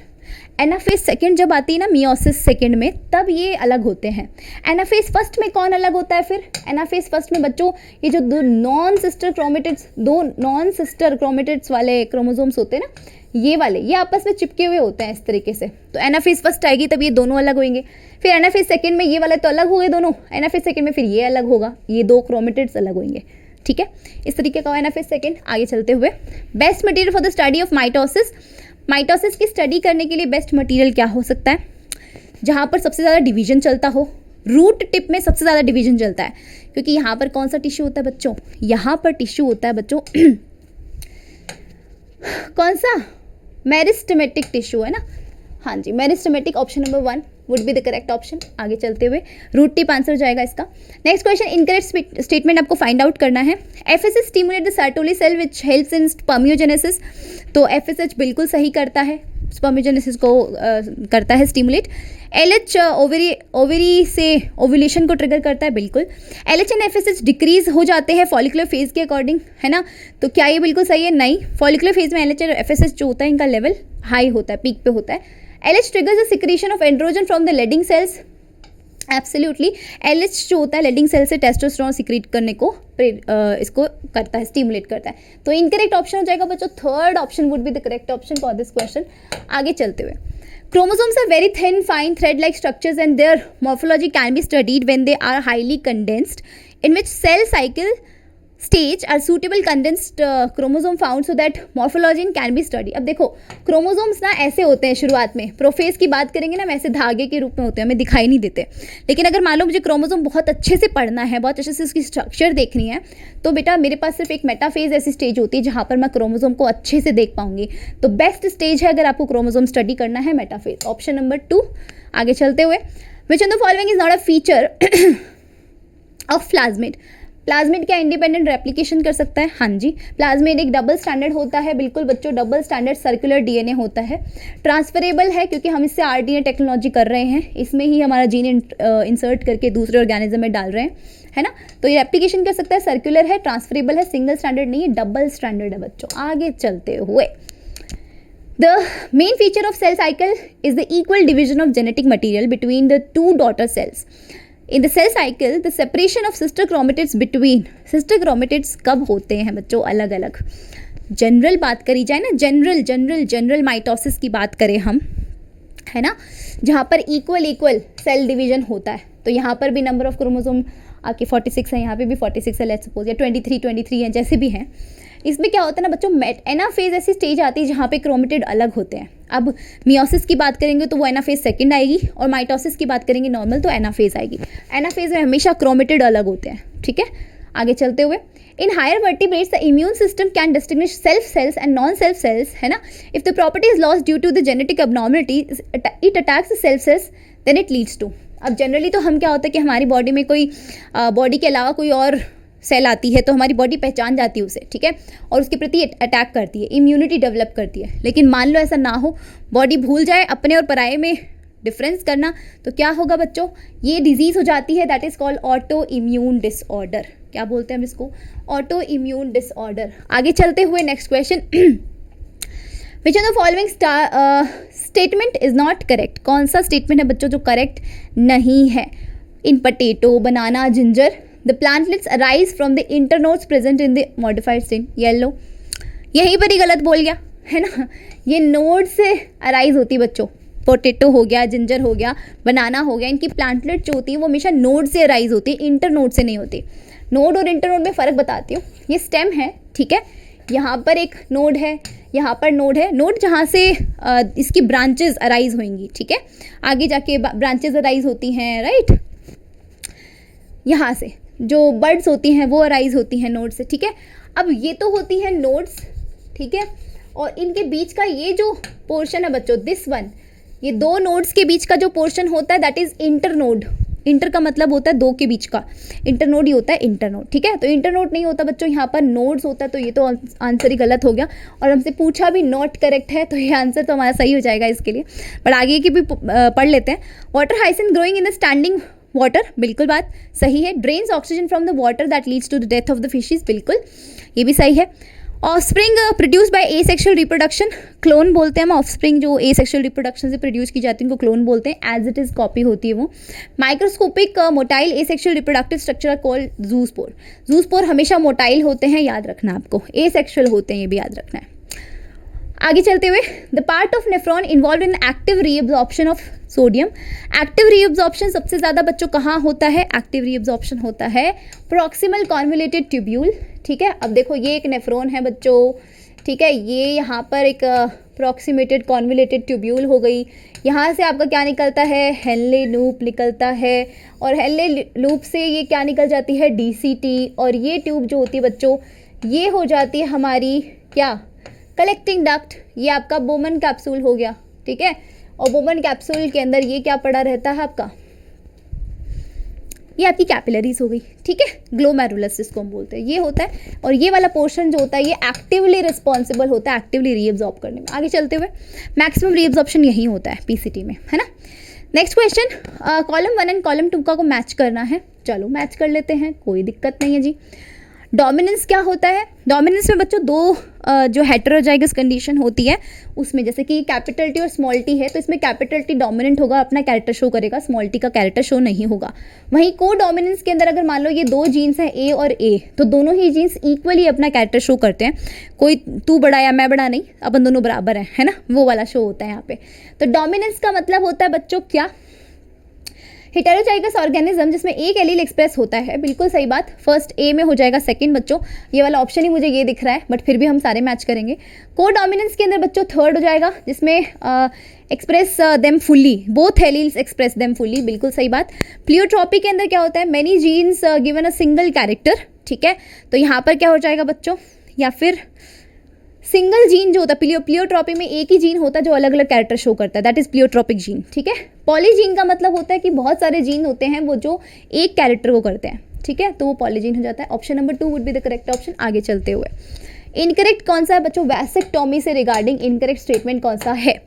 एनाफेज सेकंड जब आती है ना मियोसिस सेकंड में, तब ये अलग होते हैं। एनाफेज फर्स्ट में कौन अलग होता है फिर, एनाफेज फर्स्ट में बच्चों ये जो दो नॉन सिस्टर क्रोमेटिड्स वाले क्रोमोसोम्स होते हैं ना, ये वाले, ये आपस में चिपके हुए होते हैं इस तरीके से। तो एनाफेज फर्स्ट आएगी तब ये दोनों अलग होंगे, फिर एनाफेज सेकंड में ये वाले तो अलग हो गए दोनों, एनाफेज सेकंड में फिर ये अलग होगा, ये दो क्रोमेटिड्स अलग होंगे, ठीक है। इस तरीके का एनाफेज सेकंड। आगे चलते हुए, best material for the study of mitosis, mitosis की स्टडी करने के लिए बेस्ट मटेरियल क्या हो सकता है, जहाँ पर सबसे ज़्यादा डिवीजन चलता हो, रूट टिप में सबसे ज़्यादा डिवीजन चलता है, क्योंकि यहाँ पर कौन सा टिश्यू होता है बच्चों, यहाँ पर टिश्यू होता है बच्चों कौन सा, मेरिस्टेमेटिक टिश्यू है ना, हाँ जी, meristematic, option number 1 would be the correct option. आगे चलते हुए रूट टिप आंसर हो जाएगा इसका। नेक्स्ट क्वेश्चन, इनकरेक्ट स्टेटमेंट आपको फाइंड आउट करना है। FSH stimulate the sertoli cell which helps in spermiogenesis, तो एफएसएच बिल्कुल सही करता है, स्पर्मियोजेनेसिस को करता है स्टिमुलेट। एलएच ओवरी से ओव्यूलेशन को ट्रिगर करता है, बिल्कुल। एलएच एंड एफएसएच डिक्रीज हो जाते हैं फॉलिकुलर फेज के अकॉर्डिंग, है ना, तो क्या ये बिल्कुल सही है, नहीं, फॉलिकुलर फेज में एलएच और एफएसएच जो होता है इनका लेवल हाई होता है, पीक पे होता है। LH triggers the secretion of androgen from the Leydig cells, absolutely. LH जो होता है लेडिंग सेल से टेस्टोस्टेरोन सीक्रेट करने को इसको करता है, स्टिमुलेट करता है। तो इनकरेक्ट ऑप्शन हो जाएगा बच्चों, third option would be the correct option for this question. आगे चलते हुए, chromosomes are very thin fine thread like structures and their morphology can be studied when they are highly condensed, in which cell cycle stage are suitable condensed chromosome found so that morphology can be studied। अब देखो chromosomes ना ऐसे होते हैं शुरुआत में, prophase की बात करेंगे ना, वैसे धागे के रूप में होते हैं, हमें दिखाई नहीं देते। लेकिन अगर मान लो मुझे क्रोमोसोम बहुत अच्छे से पढ़ना है, बहुत अच्छे से उसकी स्ट्रक्चर देखनी है, तो बेटा मेरे पास सिर्फ एक मेटाफेज ऐसी स्टेज होती है जहाँ पर मैं क्रोमोसोम को अच्छे से देख पाऊंगी। तो बेस्ट स्टेज है अगर आपको क्रोमोसोम स्टडी करना है, मेटाफेज, ऑप्शन नंबर 2। आगे चलते हुए, which of the following is not a feature of plasmid, plasmid क्या इंडिपेंडेंट रेप्लिकेशन कर सकता है? हाँ जी, प्लाज्मिड एक डबल स्टैंडर्ड होता है, बिल्कुल बच्चों, डबल स्टैंडर्ड सर्कुलर डीएनए होता है। ट्रांसफरेबल है क्योंकि हम इससे आरडीएनए टेक्नोलॉजी कर रहे हैं, इसमें ही हमारा जीन इंसर्ट करके दूसरे ऑर्गेनिज्म में डाल रहे हैं, है ना। तो ये रेप्लिकेशन कर सकता है, सर्कुलर है, ट्रांसफरेबल है, सिंगल स्टैंडर्ड नहीं है, डबल स्टैंडर्ड है बच्चों। आगे चलते हुए, the main feature of cell cycle is the equal division of genetic material between the two daughter cells. In the cell cycle, the separation of sister chromatids between sister chromatids कब होते हैं बच्चों? अलग अलग। जनरल बात करी जाए ना, जनरल माइटोसिस की बात करें हम, है ना, जहाँ पर इक्वल सेल डिवीजन होता है। तो यहाँ पर भी नंबर ऑफ क्रोमोसोम आपके 46 है, यहाँ पे भी 46 है, लेट्स सपोज, या 23 हैं, जैसे भी हैं। इसमें क्या होता है ना बच्चों, एनाफेज ऐसी स्टेज आती है जहाँ पे क्रोमेटिड अलग होते हैं। अब मियोसिस की बात करेंगे तो वो एनाफेज सेकंड आएगी, और माइटोसिस की बात करेंगे नॉर्मल तो एनाफेज आएगी। एनाफेज में हमेशा क्रोमेटिड अलग होते हैं, ठीक है। आगे चलते हुए, in higher vertebrates the immune system can distinguish self cells and non self cells, है ना। If the property is lost due to the genetic abnormality, it attacks the self cells, then it leads to. अब generally तो हम क्या होता है कि हमारी बॉडी में कोई बॉडी के अलावा कोई और सेल आती है तो हमारी बॉडी पहचान जाती है उसे, ठीक है, और उसके प्रति अटैक करती है, इम्यूनिटी डेवलप करती है। लेकिन मान लो ऐसा ना हो, बॉडी भूल जाए अपने और पराये में डिफरेंस करना, तो क्या होगा बच्चों, ये डिजीज़ हो जाती है, that is called auto immune disorder. क्या बोलते हैं हम इसको? Auto immune disorder. आगे चलते हुए next question, which of the following statement is not correct? कौन सा स्टेटमेंट है बच्चों जो करेक्ट नहीं है? In potato, banana, ginger, the plantlets arise from the internodes present in the modified strain, yellow। यहीं पर ही गलत बोल गया, है ना। ये नोड से अराइज होती बच्चों, पोटैटो हो गया, जिंजर हो गया, बनाना हो गया, इनकी प्लांटलेट जो होती है वो हमेशा नोड से अराइज होती है, इंटरनोड से नहीं होती। नोड और इंटरनोड में फ़र्क बताती हूँ। ये स्टेम है, ठीक है, यहाँ पर एक नोड है, यहाँ पर नोड है, नोड जहाँ से इसकी ब्रांचेज अराइज होंगी, ठीक है, आगे जाके ब्रांचेज अराइज होती हैं, राइट। यहाँ से जो बर्ड्स होती हैं वो अराइज होती हैं नोड से, ठीक है। अब ये तो होती हैं नोड्स, ठीक है, और इनके बीच का ये जो पोर्शन है बच्चों, दिस वन, ये दो नोड्स के बीच का जो पोर्शन होता है दैट इज इंटरनोड। इंटर का मतलब होता है दो के बीच का, इंटरनोड ही होता है इंटरनोड, ठीक है। तो इंटरनोड नहीं होता बच्चों, यहाँ पर नोड्स होता है, तो ये तो आंसर ही गलत हो गया, और हमसे पूछा भी नॉट करेक्ट है, तो ये आंसर तो हमारा सही हो जाएगा इसके लिए। बट आगे की भी पढ़ लेते हैं। Water hyacinth growing in the standing water, बिल्कुल बात सही है। Drains oxygen from the water that leads to the death of the fishes, बिल्कुल ये भी सही है। Offspring produce by asexual reproduction, clone बोलते हैं हम, ऑफस्प्रिंग जो एसेक्सुअल रिप्रोडक्शन से प्रोड्यूस की जाती है उनको क्लोन बोलते हैं, एज इट इज कॉपी होती है वो। Microscopic motile asexual reproductive structure called zoospore. Zoospore हमेशा मोटाइल होते हैं, याद रखना आपको, एसेक्सुअल होते हैं, ये भी याद रखना है। आगे चलते हुए, the part of nephron involve in active reabsorption of sodium. Active reabsorption सबसे ज़्यादा बच्चों कहाँ होता है? एक्टिव रीअब्जॉर्प्शन होता है प्रॉक्सिमल कॉन्वोल्यूटेड ट्यूब्यूल, ठीक है। अब देखो ये एक नेफ्रॉन है बच्चों, ठीक है, ये यहाँ पर एक प्रॉक्सिमेटेड कॉन्वोल्यूटेड ट्यूब्यूल हो गई, यहाँ से आपका क्या निकलता है? हेनले लूप निकलता है, और हेनले लूप से ये क्या निकल जाती है? डीसीटी, और ये ट्यूब जो होती है बच्चों ये हो जाती है हमारी क्या? Collecting duct. ये आपका बोमन कैप्सूल हो गया, ठीक है, और बोमन कैप्सूल के अंदर ये क्या पड़ा रहता है आपका? ये आपकी कैपिलरीज हो गई, ठीक है, ग्लोमेरुलस जिसको हम बोलते हैं, ये होता है। और ये वाला पोर्शन जो होता है ये एक्टिवली रिस्पॉन्सिबल होता है एक्टिवली रीअब्जॉर्ब करने में। आगे चलते हुए, मैक्सिमम रीअब्जॉर्प्शन यही होता है पीसीटी में, है ना। Next question, column 1 and column 2 का को मैच करना है। चलो मैच कर लेते हैं, कोई दिक्कत नहीं है जी। डोमिनेंस क्या होता है? डोमिनेंस में बच्चों दो जो हेटेरोजाइगस कंडीशन होती है उसमें, जैसे कि कैपिटल टी और स्मॉल टी है, तो इसमें कैपिटल टी डोमिनेंट होगा, अपना कैरेक्टर शो करेगा, स्मॉल टी का कैरेक्टर शो नहीं होगा। वहीं को डोमिनेंस के अंदर अगर मान लो ये दो जीन्स हैं ए और ए, तो दोनों ही जीन्स इक्वली अपना कैरेक्टर शो करते हैं, कोई तू बड़ा या मैं बड़ा नहीं, अपन दोनों बराबर हैं, है ना, वो वाला शो होता है यहाँ पे। तो डोमिनेंस का मतलब होता है बच्चों क्या? हेटेरोजाइगस ऑर्गेनिज्म जिसमें एक एलील एक्सप्रेस होता है, बिल्कुल सही बात। फर्स्ट ए में हो जाएगा सेकंड बच्चों, ये वाला ऑप्शन ही मुझे ये दिख रहा है, बट फिर भी हम सारे मैच करेंगे। को डोमिनेंस के अंदर बच्चों थर्ड हो जाएगा, जिसमें express them fully, both alleles express them fully, बिल्कुल सही बात। प्लियोट्रॉपी के अंदर क्या होता है? Many genes given a single character, ठीक है, तो यहाँ पर क्या हो जाएगा बच्चों? या फिर सिंगल जीन जो होता है, प्लियोट्रॉपी में एक ही जीन होता है जो अलग अलग कैरेक्टर शो करता है, दैट इज प्लियोट्रॉपिक जीन, ठीक है। पॉलीजीन का मतलब होता है कि बहुत सारे जीन होते हैं वो जो एक कैरेक्टर को करते हैं, ठीक है, तो वो पॉलीजीन हो जाता है। Option number 2 would be the correct option. आगे चलते हुए इनकरेक्ट कौन सा है बच्चों? वैसेक्टोमी से रिगार्डिंग इनकरेक्ट स्टेटमेंट कौन सा है?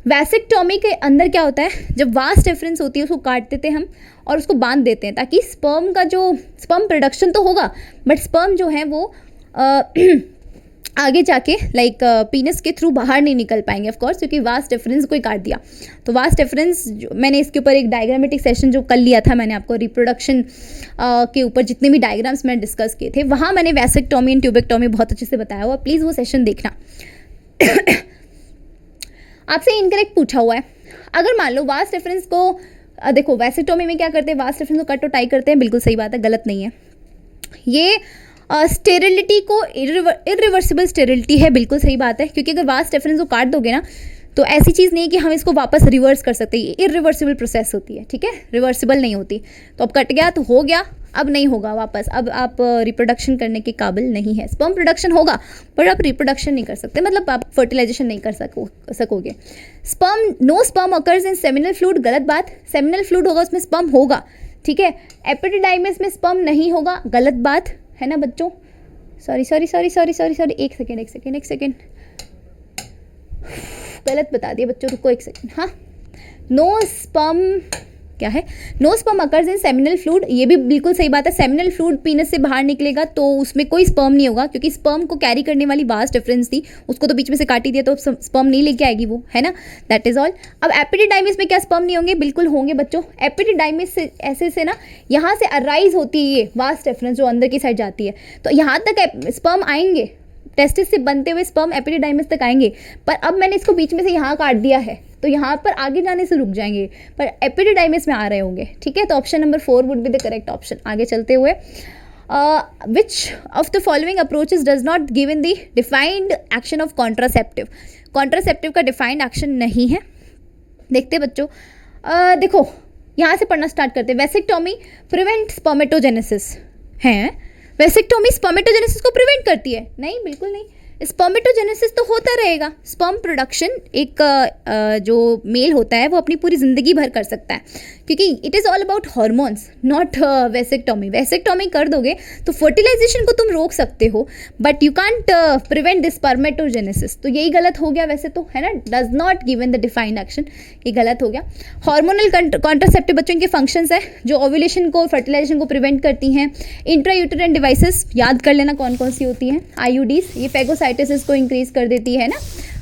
वैसेक्टोमी के अंदर क्या होता है, जब वास डिफरेंस होती है उसको काट देते हैं हम और उसको बांध देते हैं, ताकि स्पर्म का जो स्पर्म प्रोडक्शन तो होगा बट स्पर्म जो है वो आगे जाके लाइक पीनस के थ्रू बाहर नहीं निकल पाएंगे ऑफ कोर्स, क्योंकि वास्ट डिफरेंस को ही काट दिया। तो वास्ट डिफरेंस मैंने इसके ऊपर एक डायग्रामेटिक सेशन जो कर लिया था मैंने आपको, रिप्रोडक्शन के ऊपर जितने भी डायग्राम्स मैंने डिस्कस किए थे वहाँ मैंने वैसेक्टोमी एंड ट्यूबेक्टोमी बहुत अच्छे से बताया हुआ, प्लीज़ वो सेशन देखना। आपसे इनकरेक्ट पूछा हुआ है, अगर मान लो वास्ट डिफरेंस को देखो वैसेक्टोमी में क्या करते हैं, वास्ट डिफरेंस को कट और टाई करते हैं, बिल्कुल सही बात है, गलत नहीं है। ये स्टेरिलिटी को इरिवर्सिबल स्टेरिलिटी है, बिल्कुल सही बात है, क्योंकि अगर वास्ट डिफरेंस को काट दोगे ना तो ऐसी चीज़ नहीं है कि हम इसको वापस रिवर्स कर सकते, ये इरिवर्सिबल प्रोसेस होती है, ठीक है, रिवर्सिबल नहीं होती। तो अब कट गया तो हो गया, अब नहीं होगा वापस, अब आप रिप्रोडक्शन करने के काबिल नहीं है। स्पर्म प्रोडक्शन होगा पर आप रिप्रोडक्शन नहीं कर सकते, मतलब आप फर्टिलाइजेशन नहीं कर सकोगे। Sperm, no sperm occurs in seminal fluid, गलत बात, सेमिनल फ्लूइड होगा उसमें स्पर्म होगा, ठीक है। एपिडिडाइमिस में स्पर्म नहीं होगा, गलत बात है ना बच्चों, सॉरी, एक सेकेंड, गलत बता दिया बच्चों, रुको एक सेकेंड। हाँ, नो स्पर्म क्या है, no sperm occurs in seminal fluid, ये भी बिल्कुल सही बात है। सेमिनल फ्लूइड पीनस से बाहर निकलेगा तो उसमें कोई स्पर्म नहीं होगा, क्योंकि स्पर्म को कैरी करने वाली वास्ट डिफरेंस थी, उसको तो बीच में से काट ही दिया, तो स्पर्म नहीं लेके आएगी वो, है ना, दैट इज ऑल। अब एपिडिडाइमिस में क्या स्पर्म नहीं होंगे? बिल्कुल होंगे बच्चों। एपिडिडाइमिस से ऐसे से ना यहाँ से अराइज होती है ये वास्ट डिफरेंस जो अंदर की साइड जाती है, तो यहाँ तक स्पर्म आएंगे, टेस्टिस से बनते हुए स्पर्म एपिडिडाइमिस तक आएंगे। पर अब मैंने इसको बीच में से यहाँ काट दिया है तो यहाँ पर आगे जाने से रुक जाएंगे, पर एपिडिडाइमिस में आ रहे होंगे, ठीक है। तो option number 4 would be the correct option. आगे चलते हुए which of the following approaches does not give in the defined action of contraceptive? Contraceptive का डिफाइंड एक्शन नहीं है, देखते बच्चों। देखो यहाँ से पढ़ना स्टार्ट करते हैं। वैसेक्टोमी प्रिवेंट स्पर्मेटोजेनेसिस है, वैसेक्टोमी स्पर्मेटोजेनेसिस को प्रिवेंट करती है? नहीं, बिल्कुल नहीं। स्पर्मेटोजेनेसिस तो होता रहेगा, स्पर्म प्रोडक्शन एक जो मेल होता है वो अपनी पूरी ज़िंदगी भर कर सकता है, क्योंकि it is all about hormones, not vasectomy. Vasectomy कर दोगे तो फर्टिलाइजेशन को तुम रोक सकते हो, but you can't prevent the spermatogenesis, तो यही गलत हो गया वैसे तो, है ना, does not given the defined action, ये गलत हो गया। हार्मोनल कॉन्ट्रासेप्टिव बच्चों के फंक्शंस है जो ओव्यूलेशन को, फर्टिलाइजेशन को प्रिवेंट करती हैं। इंट्रायूटेराइन डिवाइसेस याद कर लेना कौन कौन सी होती हैं। आईयूडीज, ये फेगोसाइटोसिस को इंक्रीज कर देती है ना,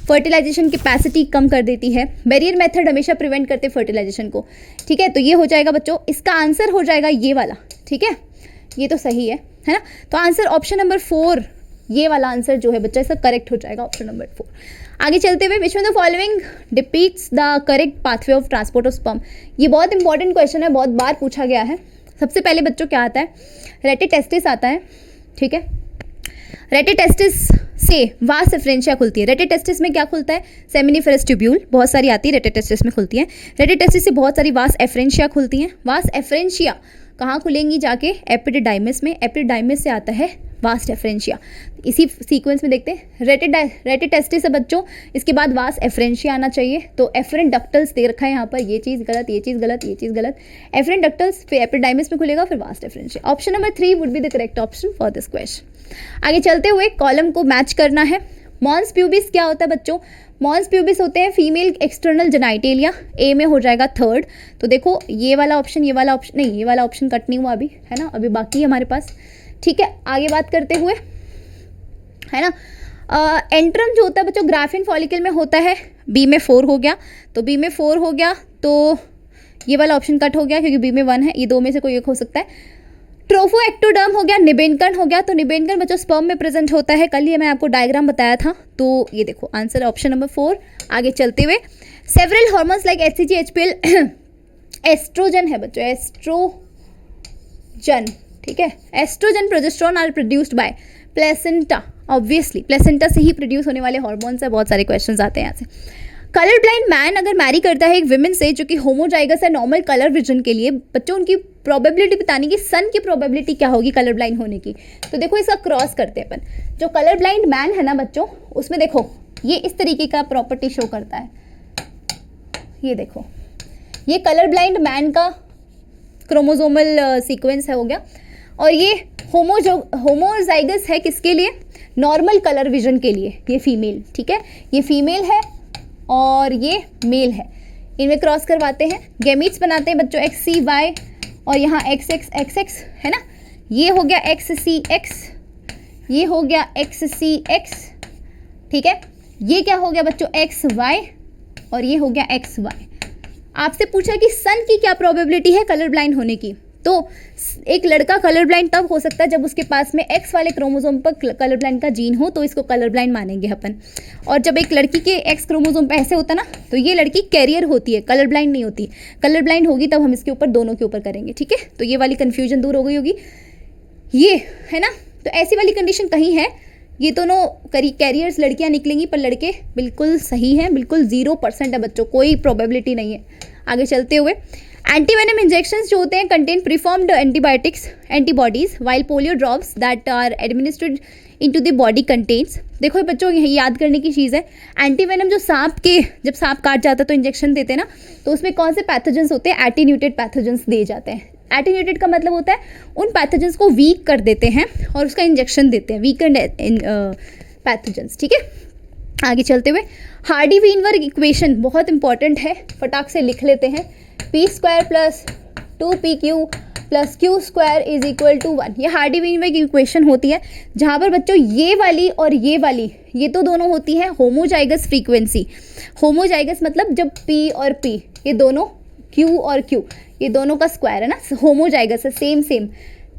फर्टिलाइजेशन कैपेसिटी कम कर देती है। बैरियर मेथड हमेशा प्रिवेंट करते फर्टिलाइजेशन को, ठीक है। तो ये हो जाएगा बच्चों, इसका आंसर हो जाएगा ये वाला, ठीक है, ये तो सही है ना। तो आंसर ऑप्शन नंबर 4, ये वाला आंसर जो है बच्चा इसका करेक्ट हो जाएगा, ऑप्शन नंबर 4। आगे चलते हुए, which one the following depicts the correct pathway of transport of sperm? ये बहुत इंपॉर्टेंट क्वेश्चन है, बहुत बार पूछा गया है। सबसे पहले बच्चों क्या आता है, रेटिटेस्टिस आता है, ठीक है। रेटिटेस्टिस से वास एफ्रेंशिया खुलती है। रेटिटेस्टिस में क्या खुलता है? सेमिनिफेरस ट्यूब्यूल, बहुत सारी आती है रेटिटेस्टिस में खुलती है। रेटिटेस्टिस से बहुत सारी वास एफ्रेंशिया खुलती हैं। वास एफ्रेंशिया कहाँ खुलेंगी? जाके एपिडिडाइमिस में। एपिडिडाइमिस से आता है वास एफ्रेंशिया। इसी सीक्वेंस में देखते हैं, रेटिटेस्टिस है बच्चों, इसके बाद वास एफ्रेंशिया आना चाहिए। तो एफरेंट डक्टल्स दे रखा है यहाँ पर, ये चीज़ गलत, ये चीज़ गलत, ये चीज़ गलत। एफरेंट डक्टल्स फिर एपिडिडाइमिस में खुलेगा, फिर वास efferentia. Option number 3 would be the correct option for this question. आगे चलते हुए कॉलम को मैच करना है। मॉन्स प्यूबिस क्या होता है बच्चों? मॉन्स प्यूबिस होते हैं फीमेल एक्सटर्नल जेनाइटेलिया, ए में हो जाएगा 3rd। तो देखो ये वाला ऑप्शन, ये वाला ऑप्शन नहीं, ये वाला ऑप्शन कट नहीं हुआ अभी, है ना, अभी बाकी है हमारे पास, ठीक है। आगे बात करते हुए, है ना, एंट्रम जो होता है बच्चों ग्राफिन फॉलिकल में होता है, बी में 4 हो गया। तो बी में 4 हो गया तो ये वाला ऑप्शन कट हो गया, क्योंकि बी में 1 है, ये दो में से कोई एक हो सकता है। ट्रोफो एक्टोडर्म हो गया, निबेनकन हो गया। तो निबेनकन बच्चों स्पर्म में प्रेजेंट होता है, कल ये मैं आपको डायग्राम बताया था। तो ये देखो आंसर ऑप्शन नंबर 4। आगे चलते हुए, several hormones like HCG, HPL, estrogen है बच्चों, एस्ट्रोजन, ठीक है। Estrogen, progesterone are produced by placenta, obviously placenta से ही प्रोड्यूस होने वाले हार्मोन्स है। बहुत सारे क्वेश्चंस आते हैं यहाँ से। कलर ब्लाइंड मैन अगर मैरी करता है एक विमेन से जो कि होमोजाइगस है नॉर्मल कलर विजन के लिए, बच्चों उनकी प्रोबेबिलिटी बताने की, सन की प्रोबेबिलिटी क्या होगी कलर ब्लाइंड होने की। तो देखो इसका क्रॉस करते हैं अपन। जो कलर ब्लाइंड मैन है ना बच्चों, उसमें देखो ये इस तरीके का प्रॉपर्टी शो करता है, ये देखो, ये कलर ब्लाइंड मैन का क्रोमोसोमल सीक्वेंस है, हो गया। और ये होमोजाइगस है किसके लिए? नॉर्मल कलर विजन के लिए, ये फीमेल, ठीक है, ये फीमेल है और ये मेल है, इनमें क्रॉस करवाते हैं, गैमीट्स बनाते हैं बच्चों XCY और यहाँ XX है ना, ये हो गया XCX, ये हो गया XCX, ठीक है, ये क्या हो गया बच्चों XY और ये हो गया XY। आपसे पूछा कि सन की क्या प्रोबेबिलिटी है कलर ब्लाइंड होने की, तो एक लड़का कलर ब्लाइंड तब हो सकता है जब उसके पास में X वाले क्रोमोसोम पर कलर ब्लाइंड का जीन हो, तो इसको कलर ब्लाइंड मानेंगे अपन। और जब एक लड़की के X क्रोमोसोम पे ऐसे होता ना, तो ये लड़की कैरियर होती है, कलर ब्लाइंड नहीं होती। कलर ब्लाइंड होगी तब हम इसके ऊपर, दोनों के ऊपर करेंगे, ठीक है। तो ये वाली कन्फ्यूजन दूर हो गई होगी, ये है ना। तो ऐसी वाली कंडीशन कहीं है, ये दोनों कैरियर्स लड़कियाँ निकलेंगी पर लड़के बिल्कुल सही हैं, बिल्कुल 0% है बच्चों, कोई प्रोबेबिलिटी नहीं है। आगे चलते हुए, एंटीवेनम इंजेक्शंस जो होते हैं contain preformed antibodies while polio drops that are administered into the body contains. देखो बच्चों, यही याद करने की चीज़ है, एंटीवेनम जो जब सांप काट जाता है तो इंजेक्शन देते हैं ना, तो उसमें कौन से पैथोजेंस होते हैं? एटीन्यूटेड पैथोजेंस दिए जाते हैं। एटीन्यूटेड का मतलब होता है उन पैथोजेंस को वीक कर देते हैं और उसका इंजेक्शन देते हैं, वीकेंड पैथोजेंस, ठीक है। आगे चलते हुए, हार्डी वीनबर्ग इक्वेशन बहुत इंपॉर्टेंट है, फटाक से लिख लेते हैं। p² plus 2pq plus q² is equal to 1। ये हार्डी वीनबर्ग इक्वेशन होती है, जहाँ पर बच्चों ये वाली और ये वाली, ये तो दोनों होती है होमोजाइगस फ्रीक्वेंसी। होमोजाइगस मतलब जब p और p, ये दोनों q और q, ये दोनों का स्क्वायर है ना, होमोजाइगस है, सेम।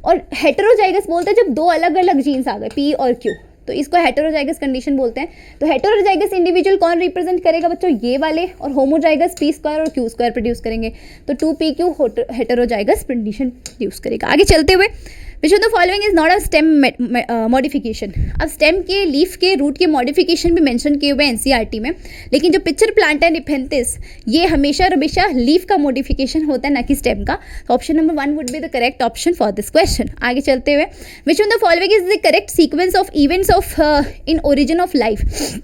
और हेटेरोजाइगस बोलते हैं जब दो अलग अलग जीन्स आ गए, p और q, तो इसको हेटेरोजाइगस कंडीशन बोलते हैं। तो हेटेरोजाइगस इंडिविजुअल कौन रिप्रेजेंट करेगा बच्चों? ये वाले, और होमोजाइगस p² और q² प्रोड्यूस करेंगे, तो 2pq हेटेरोजाइगस कंडीशन प्रोड्यूस करेगा। आगे चलते हुए, which of the following is not a stem modification. अब स्टेम के, लीफ के, रूट के मॉडिफिकेशन भी मेंशन किए हुए हैं एनसीईआरटी में, लेकिन जो पिक्चर प्लांटा निफेंथिस, ये हमेशा लीफ का मॉडिफिकेशन होता है, ना कि स्टेम का। तो option number 1 would be the correct option for this question. आगे चलते हुए, which of the following is the correct sequence of events of in origin of life.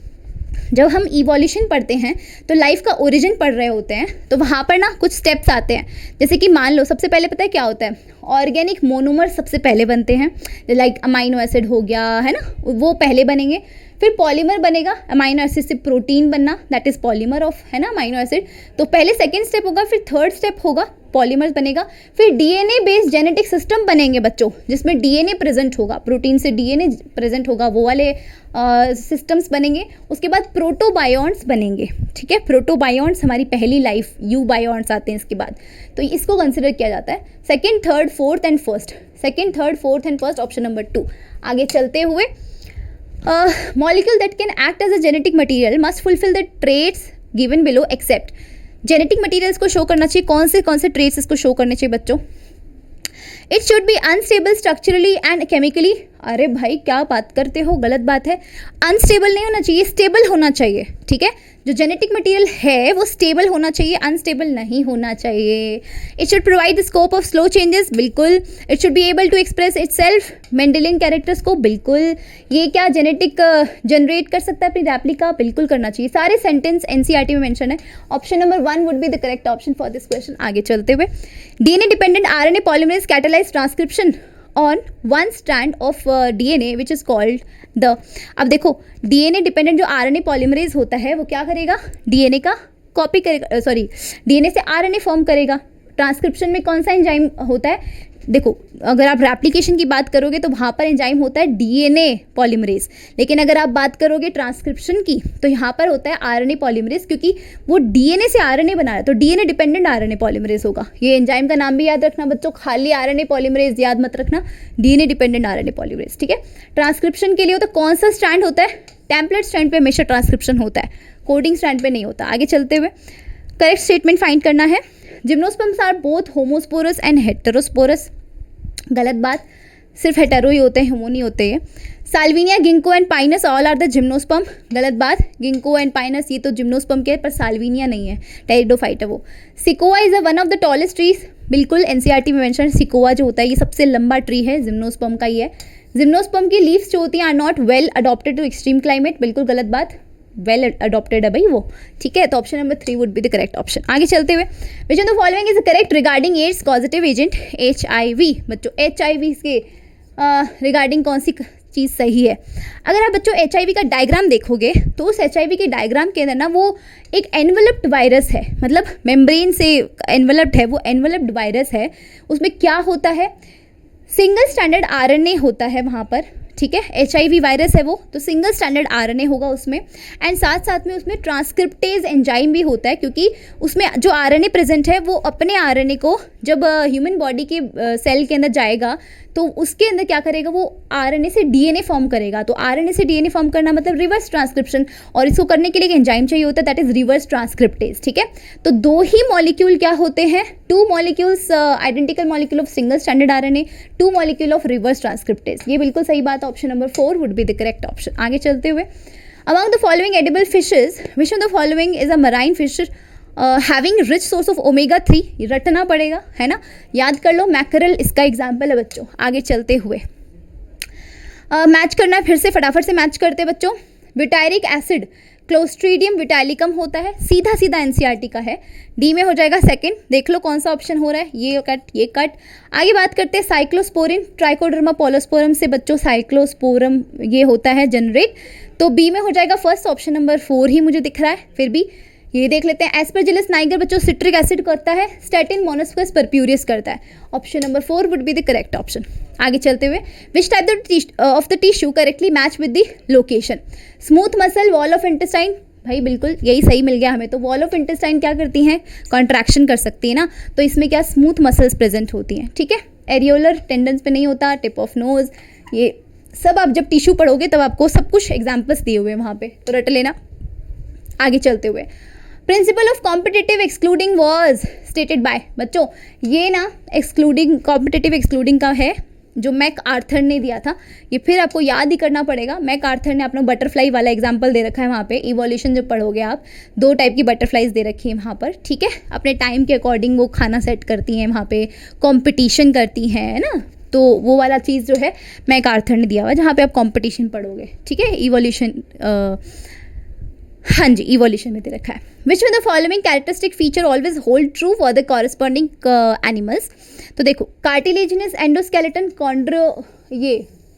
जब हम इवोल्यूशन पढ़ते हैं तो लाइफ का ओरिजिन पढ़ रहे होते हैं, तो वहाँ पर ना कुछ स्टेप्स आते हैं। जैसे कि मान लो सबसे पहले पता है क्या होता है? ऑर्गेनिक मोनोमर सबसे पहले बनते हैं, लाइक अमाइनो एसिड हो गया है ना, वो पहले बनेंगे। फिर पॉलीमर बनेगा, अमाइनो एसिड से प्रोटीन बनना, दैट इज पॉलीमर ऑफ, है ना, अमाइनो एसिड। तो पहले सेकेंड स्टेप होगा, फिर थर्ड स्टेप होगा, पॉलीमर बनेगा। फिर डीएनए बेस्ड जेनेटिक सिस्टम बनेंगे बच्चों, जिसमें डीएनए प्रेजेंट होगा, प्रोटीन से डीएनए प्रेजेंट होगा, वो वाले सिस्टम्स बनेंगे। उसके बाद प्रोटोबायोन्ट्स बनेंगे, ठीक है। प्रोटोबायोन्ट्स हमारी पहली लाइफ, यूबायोन्ट्स आते हैं इसके बाद, तो इसको कंसिडर किया जाता है second, third, fourth and first. Second, third, fourth and first, option number 2। आगे चलते हुए, molecule that can act as a genetic material must fulfill the traits given below except। Genetic materials को शो करना चाहिए, कौन से ट्रेट्स इसको show करने चाहिए बच्चों? It should B unstable structurally and chemically. अरे भाई क्या बात करते हो, गलत बात है। अनस्टेबल नहीं होना चाहिए, स्टेबल होना चाहिए, ठीक है। जो जेनेटिक मटेरियल है वो स्टेबल होना चाहिए, अनस्टेबल नहीं होना चाहिए। It should provide the scope of slow changes, बिल्कुल। It should be able to express itself, Mendelian characters को, बिल्कुल। ये क्या जेनेटिक जनरेट कर सकता है अपनी रेप्लिका, बिल्कुल करना चाहिए। सारे सेंटेंस एनसीईआरटी में मेंशन है। Option number 1 would be the correct option for this question. आगे चलते हुए, DNA dependent RNA polymerase catalyse transcription on one strand of DNA which is called the. अब देखो, डीएनए डिपेंडेंट जो आरएनए पॉलीमरेज होता है वो क्या करेगा? डीएनए का कॉपी करेगा, सॉरी, डीएनए से आरएनए फॉर्म करेगा। ट्रांसक्रिप्शन में कौन सा एंजाइम होता है? देखो, अगर आप रेप्लिकेशन की बात करोगे तो वहाँ पर एंजाइम होता है डीएनए पॉलीमरेज, लेकिन अगर आप बात करोगे ट्रांसक्रिप्शन की तो यहाँ पर होता है आरएनए पॉलीमरेज, क्योंकि वो डीएनए से आरएनए बना रहा है, तो डीएनए डिपेंडेंट आरएनए पॉलीमरेज होगा। ये एंजाइम का नाम भी याद रखना बच्चों, खाली आरएनए पॉलीमरेज याद मत रखना, डीएनए डिपेंडेंट आरएनए पॉलीमरेज, ठीक है। ट्रांसक्रिप्शन के लिए होता है, कौन सा स्ट्रैंड होता है? टेम्पलेट स्ट्रैंड पे हमेशा ट्रांसक्रिप्शन होता है, कोडिंग स्ट्रैंड पे नहीं होता। आगे चलते हुए, करेक्ट स्टेटमेंट फाइंड करना है। Gymnosperms are both homosporous and heterosporous, गलत बात, सिर्फ हेटेरो ही होते हैं, होमो नहीं होते हैं। Salvinia, Ginkgo and Pinus all are the gymnosperm, गलत बात। गिंको एंड पाइनस ये तो जिम्नोस्पर्म के हैं, पर साल्विनिया नहीं है, टेरिडोफाइट है वो। Sikoa is one of the tallest trees, बिल्कुल एनसीईआरटी में मेंशन। सिकोआ जो होता है ये सबसे लंबा ट्री है, जिम्नोस्पर्म का ही है। जिम्नोस्पर्म की लीव्स जो होती हैं are not well adopted to extreme climate, बिल्कुल गलत बात। वेल अडॉप्टेड है भाई वो, ठीक है। तो option number 3 would be the correct option. आगे चलते हुए, which of the following is correct regarding AIDS positive agent HIV। बच्चों HIV के रिगार्डिंग कौन सी चीज़ सही है? अगर आप बच्चों HIV का डायग्राम देखोगे तो उस HIV के डायग्राम के अंदर ना वो एक एनवलप्ड वायरस है, मतलब मेम्ब्रेन से एनवलप्ड है, वो एनवलप्ड वायरस है। उसमें क्या होता है, सिंगल स्टैंडर्ड RNA होता है वहाँ पर, ठीक है। HIV वायरस है वो, तो सिंगल स्टैंडर्ड RNA होगा उसमें, एंड साथ साथ में उसमें ट्रांसक्रिप्टेज एंजाइम भी होता है, क्योंकि उसमें जो RNA प्रेजेंट है वो अपने RNA को जब ह्यूमन बॉडी के सेल के अंदर जाएगा तो उसके अंदर क्या करेगा, वो RNA से DNA फॉर्म करेगा। तो RNA से DNA फॉर्म करना मतलब रिवर्स ट्रांसक्रिप्शन, और इसको करने के लिए एक एंजाइम चाहिए होता है, दैट इज रिवर्स ट्रांसक्रिप्टेज, ठीक है। तो 2 ही मॉलिक्यूल क्या होते हैं, 2 molecules identical molecule of single standard RNA, 2 molecule of reverse transcriptase. ये बिल्कुल सही बात है, option number 4 would be the correct option. आगे चलते हुए, among the following edible fishes which of the following is a marine fish having rich source of omega 3। रटना पड़ेगा, है ना, याद कर लो, मैकरल इसका एग्जाम्पल है बच्चों। आगे चलते हुए मैच करना है, फिर से फटाफट से मैच करते हैं बच्चों। विटायरिक एसिड क्लोस्ट्रीडियम विटाइलिकम होता है, सीधा सीधा NCERT का है, डी में हो जाएगा सेकंड। देख लो कौन सा ऑप्शन हो रहा है, ये कट ये कट। आगे बात करते हैं साइक्लोस्पोरिन ट्राइकोडर्मा पोलोस्पोरम से बच्चों साइक्लोस्पोरम ये होता है जनरेट, तो बी में हो जाएगा फर्स्ट, ऑप्शन नंबर 4 ही मुझे दिख रहा है। फिर भी ये देख लेते हैं, एस्परजिलस नाइगर बच्चों सिट्रिक एसिड करता है, स्टैटिन मोनोस्क्वस परप्यूरियस करता है। Option number 4 would be the correct option. आगे चलते हुए, which type of the tissue correctly match with the location? Smooth muscle, wall of intestine, भाई बिल्कुल यही सही मिल गया हमें। तो वॉल ऑफ इंटेस्टाइन क्या करती हैं, कॉन्ट्रैक्शन कर सकती है ना, तो इसमें क्या स्मूथ मसल्स प्रेजेंट होती हैं, ठीक है। एरियोलर टेंडन्स पे नहीं होता, टिप ऑफ नोज, ये सब आप जब टिश्यू पढ़ोगे तब आपको सब कुछ एग्जाम्पल्स दिए हुए हैं वहाँ पे, तो रट लेना। आगे चलते हुए, principle of competitive excluding was stated by. बच्चों ये ना एक्सक्लूडिंग, कॉम्पिटिटिव एक्सक्लूडिंग का है जो मैक आर्थर ने दिया था, ये फिर आपको याद ही करना पड़ेगा। मैक आर्थर ने अपना बटरफ्लाई वाला एग्जाम्पल दे रखा है वहाँ पे, इवोल्यूशन जब पढ़ोगे आप 2 टाइप की बटरफ्लाइज दे रखी है वहाँ पर, ठीक है। अपने टाइम के अकॉर्डिंग वो खाना सेट करती हैं वहाँ पे, कॉम्पिटिशन करती हैं, है ना, तो वो वाला चीज़ जो है मैक आर्थर ने दिया हुआ है जहाँ पे आप कॉम्पिटिशन पढ़ोगे, ठीक है। इवोल्यूशन, हाँ जी, इवोल्यूशन में दे रखा है। विच of the following characteristic feature always hold true for the corresponding animals? तो देखो, कार्टिलेजिनस एंडोस्केलेटन,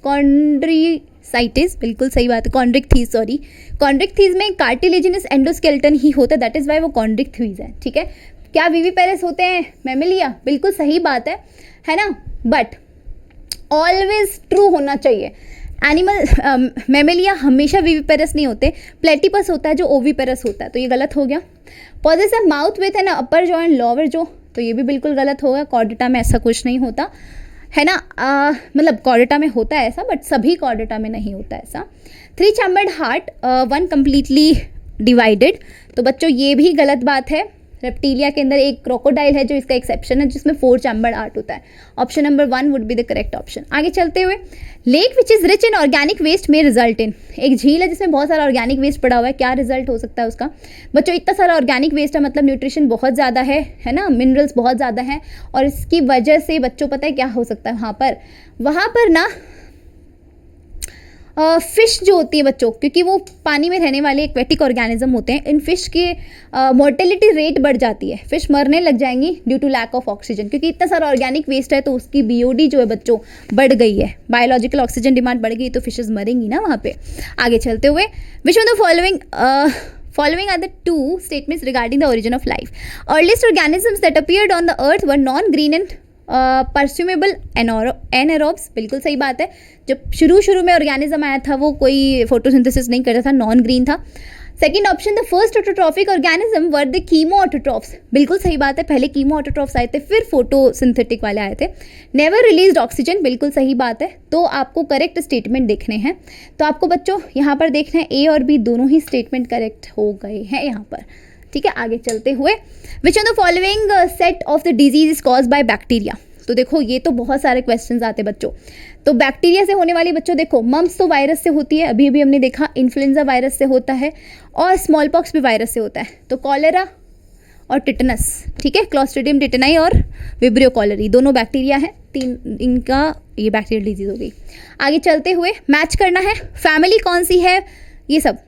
कॉन्ड्रीसाइटिस, बिल्कुल सही बात है, कॉन्ड्रिक्थीज, सॉरी, कॉन्ड्रिक्थीज में कार्टिलेजिनस एंडोस्केलेटन ही होता है, दैट इज वाई वो कॉन्ड्रिक्थीज है, ठीक है। क्या विविपेरस होते हैं मैमेलिया? बिल्कुल सही बात है ना, बट ऑलवेज ट्रू होना चाहिए। एनिमल मैमेलिया हमेशा विविपेरस नहीं होते, प्लेटिपस होता है जो ओविपेरस होता है, तो ये गलत हो गया। पॉजेसिव माउथ विथ है ना अपर जॉ एंड लोअर जॉ, तो ये भी बिल्कुल गलत होगा। कॉर्डेटा में ऐसा कुछ नहीं होता है ना, मतलब कॉर्डेटा में होता है ऐसा, बट सभी कॉर्डेटा में नहीं होता ऐसा। 3 चैम्बर्ड हार्ट, 1 कम्प्लीटली डिवाइडेड, तो बच्चों ये भी गलत बात है। रेप्टीलिया के अंदर एक क्रोकोडाइल है जो इसका एक्सेप्शन है, जिसमें 4 चैम्बर्ड हार्ट होता है। Option number 1 would be the correct option. आगे चलते हुए, lake which is rich in organic waste में रिजल्ट इन, एक झील है जिसमें बहुत सारा ऑर्गेनिक वेस्ट पड़ा हुआ है, क्या रिजल्ट हो सकता है उसका? बच्चों इतना सारा ऑर्गेनिक वेस्ट है, मतलब न्यूट्रिशन बहुत ज़्यादा है ना, मिनरल्स बहुत ज़्यादा हैं, और इसकी वजह से बच्चों पता है क्या हो सकता है वहाँ पर ना फिश जो होती है बच्चों, क्योंकि वो पानी में रहने वाले एक्वेटिक ऑर्गेनिज्म होते हैं, इन फिश के मोर्टेलिटी रेट बढ़ जाती है, फिश मरने लग जाएंगी due to lack of oxygen, क्योंकि इतना सारा ऑर्गेनिक वेस्ट है तो उसकी BOD जो है बच्चों बढ़ गई है, बायोलॉजिकल ऑक्सीजन डिमांड बढ़ गई, तो फिशेज मरेंगी ना वहाँ पे। आगे चलते हुए, which of the following are the 2 statements regarding the origin of life? Earliest organisms that appeared on the earth were non-green and presumable anaerobes, बिल्कुल सही बात है। जब शुरू में ऑर्गेनिज्म आया था वो कोई फोटोसिंथेसिस नहीं करता था, नॉन ग्रीन था। Second option, the first autotrophic organism were the chemo autotrophs, बिल्कुल सही बात है, पहले कीमो ऑटोट्रॉफ्स आए थे, फिर फोटोसिंथेटिक वाले आए थे। नेवर रिलीज्ड ऑक्सीजन, बिल्कुल सही बात है। तो आपको करेक्ट स्टेटमेंट देखने हैं, तो आपको बच्चों यहाँ पर देखना है A और B दोनों ही स्टेटमेंट करेक्ट हो गए हैं यहाँ पर, ठीक है। आगे चलते हुए, which of the following set of the disease is cause by bacteria? तो देखो ये तो बहुत सारे क्वेश्चंस आते हैं बच्चों, तो बैक्टीरिया से होने वाली बच्चों देखो, मम्स तो वायरस से होती है, अभी हमने देखा, इन्फ्लुएंजा वायरस से होता है, और स्मॉल पॉक्स भी वायरस से होता है, तो कॉलेरा और टिटनस, ठीक है, क्लॉस्ट्रिडियम टिटेनाई और विब्रियो कॉलेरी दोनों बैक्टीरिया है, 3 इनका ये बैक्टीरियल डिजीज हो गई। आगे चलते हुए मैच करना है, फैमिली कौन सी है, ये सब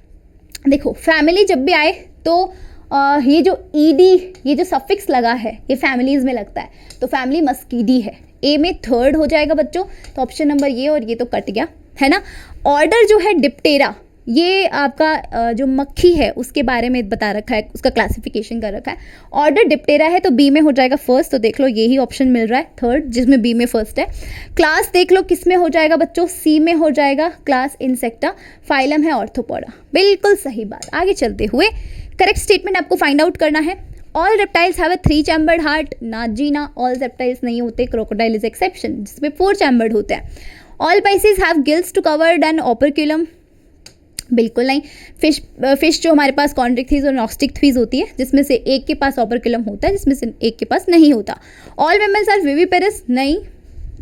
देखो फैमिली जब भी आए तो ये जो ईडी, ये जो सफिक्स लगा है ये फैमिलीज में लगता है, तो फैमिली मस्कीडी है। ए में थर्ड हो जाएगा बच्चों, तो ऑप्शन नंबर ये, और ये तो कट गया है ना। ऑर्डर जो है डिप्टेरा, ये आपका जो मक्खी है उसके बारे में बता रखा है, उसका क्लासिफिकेशन कर रखा है। ऑर्डर डिप्टेरा है तो बी में हो जाएगा फर्स्ट, तो देख लो यही ऑप्शन मिल रहा है थर्ड, जिसमें बी में फर्स्ट है। क्लास देख लो किस में हो जाएगा बच्चों, सी में हो जाएगा, क्लास इंसेक्टा। फाइलम है ऑर्थोपोडा, बिल्कुल सही बात। आगे चलते हुए करेक्ट स्टेटमेंट आपको फाइंड आउट करना है। All reptiles have a 3 chambered heart, ना जी ना, ऑल रेप्टाइल्स नहीं होते, क्रोकोडाइल इज एक्सेप्शन जिसमें 4 चैम्बर्ड होते हैं। All pisces have gills to covered and operculum, बिल्कुल नहीं। फिश जो हमारे पास कॉन्ड्रिक्थिस और नॉस्टिक्थिस होती है, जिसमें से एक के पास ओपर्क्यूलम होता है, जिसमें से एक के पास नहीं होता। ऑल मैमल्स आर विविपेरस, नहीं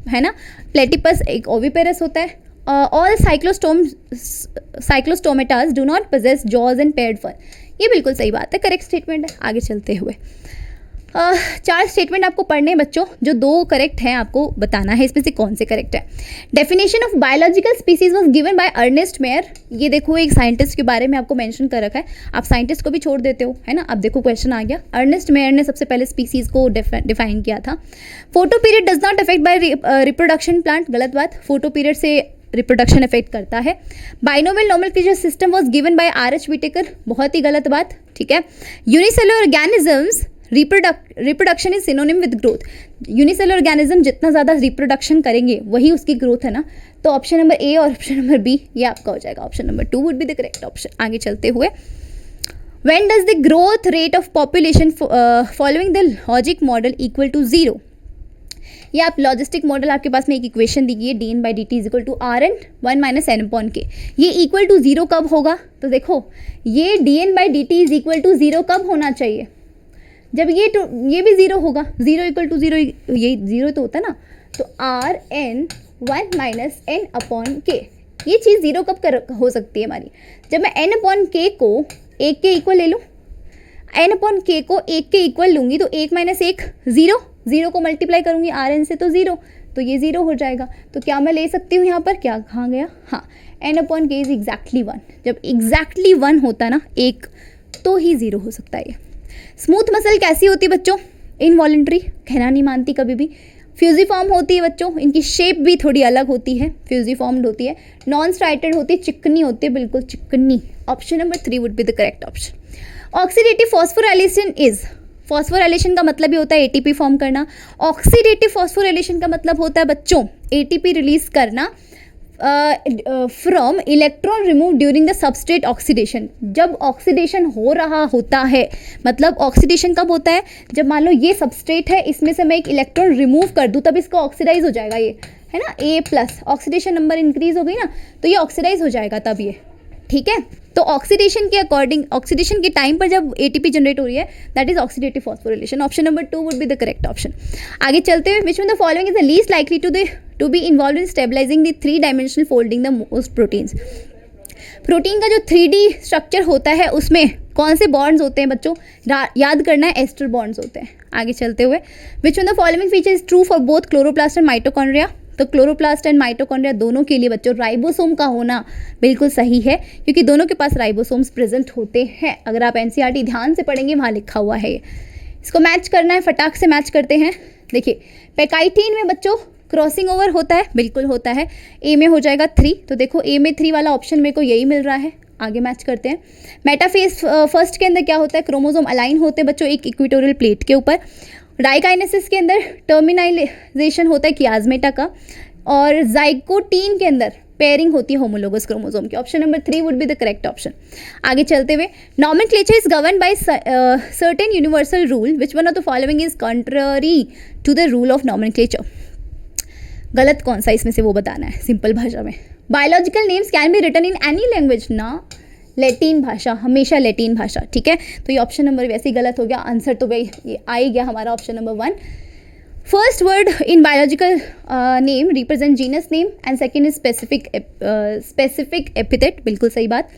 है ना। प्लेटिपस एक ओविपेरस होता है। All cyclostomata do not possess jaws and paired fur, ये बिल्कुल सही बात है, करेक्ट स्टेटमेंट है। आगे चलते हुए 4 स्टेटमेंट आपको पढ़ने हैं बच्चों, जो 2 करेक्ट हैं आपको बताना है इसमें से कौन से करेक्ट है। Definition of biological species was given by Ernest Mayr, ये देखो एक साइंटिस्ट के बारे में आपको मेंशन कर रखा है, आप साइंटिस्ट को भी छोड़ देते हो है ना। अब देखो क्वेश्चन आ गया, अर्नेस्ट मेयर ने सबसे पहले स्पीसीज को डिफाइन किया था। Photo period does not affect by reproduction plant, गलत बात, फोटो पीरियड से रिप्रोडक्शन इफेक्ट करता है। Binomial nomenclature system was given by R H. Whittaker, बहुत ही गलत बात, ठीक है। Unicellular organisms reproduction is synonym with growth, unicellular organism जितना ज़्यादा रिप्रोडक्शन करेंगे वही उसकी ग्रोथ है ना, तो ऑप्शन नंबर ए और ऑप्शन नंबर बी ये आपका हो जाएगा। Option number 2 would be the correct option. आगे चलते हुए when does the growth rate of population following the logic model equal to 0, ये आप लॉजिस्टिक मॉडल आपके पास में एक इक्वेशन दी गई है, d N by d t is equal to r N 1 minus N upon K, ये इक्वल टू 0 कब होगा, तो देखो ये d N by d t is equal to 0 कब होना चाहिए, जब ये भी 0 होगा, 0 इक्वल टू 0, ये 0 तो होता है ना, तो r N 1 minus N upon K, ये चीज़ 0 कब हो सकती है हमारी, जब मैं एन अपॉन के को 1 के इक्वल ले लूँ, एन अपॉन के को 1 के इक्वल लूँगी तो 1 माइनस 1 0, 0 को मल्टीप्लाई करूँगी आर एन से तो 0, तो ये 0 हो जाएगा। तो क्या मैं ले सकती हूँ यहाँ पर, क्या कहाँ गया, हाँ एन अपॉन के इज एग्जैक्टली 1, जब एग्जैक्टली 1 होता है ना 1, तो ही 0 हो सकता है ये। स्मूथ मसल कैसी होती है बच्चों, इनवॉलेंट्री, कहना नहीं मानती कभी भी। फ्यूजीफॉर्म होती है बच्चों, इनकी शेप भी थोड़ी अलग होती है, फ्यूजीफॉर्म्ड होती है। नॉन स्ट्राइटेड होती है, चिकनी होती है, बिल्कुल चिकनी। Option number 3 would be the correct option. Oxidative phosphorylation is, phosphorylation का मतलब ये होता है एटीपी फॉर्म करना, ऑक्सीडेटिव फॉस्फोराइलेशन का मतलब होता है बच्चों एटीपी रिलीज करना from electron remove during the substrate oxidation. जब ऑक्सीडेशन हो रहा होता है, मतलब ऑक्सीडेशन कब होता है, जब मान लो ये सबस्ट्रेट है, इसमें से मैं एक इलेक्ट्रॉन रिमूव कर दूँ तब इसका ऑक्सीडाइज हो जाएगा, ये है ना A+, ऑक्सीडेशन नंबर इंक्रीज हो गई ना, तो ये ऑक्सीडाइज हो जाएगा तब ये, ठीक है। तो ऑक्सीडेशन के अकॉर्डिंग, ऑक्सीडेशन के टाइम पर जब एटीपी जनरेट हो रही है, that is oxidative phosphorylation. Option number 2 would be the correct option. आगे चलते हुए which one the following is the least likely to be involve in stabilising the 3 dimensional folding the most proteins. Protein का जो 3D structure होता है उसमें कौन से बॉन्ड्स होते हैं बच्चों, याद करना है, एस्टर बॉन्ड्स होते हैं। आगे चलते हुए which one the following feature is true for both chloroplast and mitochondria, तो क्लोरोप्लास्ट एंड माइटोकॉन्ड्रिया दोनों के लिए बच्चों राइबोसोम का होना बिल्कुल सही है, क्योंकि दोनों के पास राइबोसोम्स प्रेजेंट होते हैं। अगर आप एनसीईआरटी ध्यान से पढ़ेंगे वहाँ लिखा हुआ है, इसको मैच करना है, फटाक से मैच करते हैं। देखिए पेकाइटिन में बच्चों क्रॉसिंग ओवर होता है, बिल्कुल होता है, ए में हो जाएगा 3, तो देखो ए में 3 वाला ऑप्शन मेरे को यही मिल रहा है। आगे मैच करते हैं। मेटाफेज फर्स्ट के अंदर क्या होता है, क्रोमोसोम अलाइन होते हैं बच्चों एक इक्वेटोरियल प्लेट के ऊपर। डाइकाइनेसिस के अंदर टर्मिनाइजेशन होता है कियाज्मेटा का, और जाइगोटीन के अंदर पेयरिंग होती है होमोलोगस क्रोमोसोम की। Option number 3 would be the correct option. आगे चलते हुए nomenclature is govern by certain universal rule, which one of the following is contrary to the rule of nomenclature. गलत कौन सा इसमें से वो बताना है सिंपल भाषा में। Biological names can be written in any language, ना लैटिन भाषा, हमेशा लैटिन भाषा, ठीक है। तो ये ऑप्शन नंबर वैसे ही गलत हो गया, आंसर तो भाई ये आ ही गया हमारा option number 1। First word in biological name represent genus name and second is specific epithet, बिल्कुल सही बात।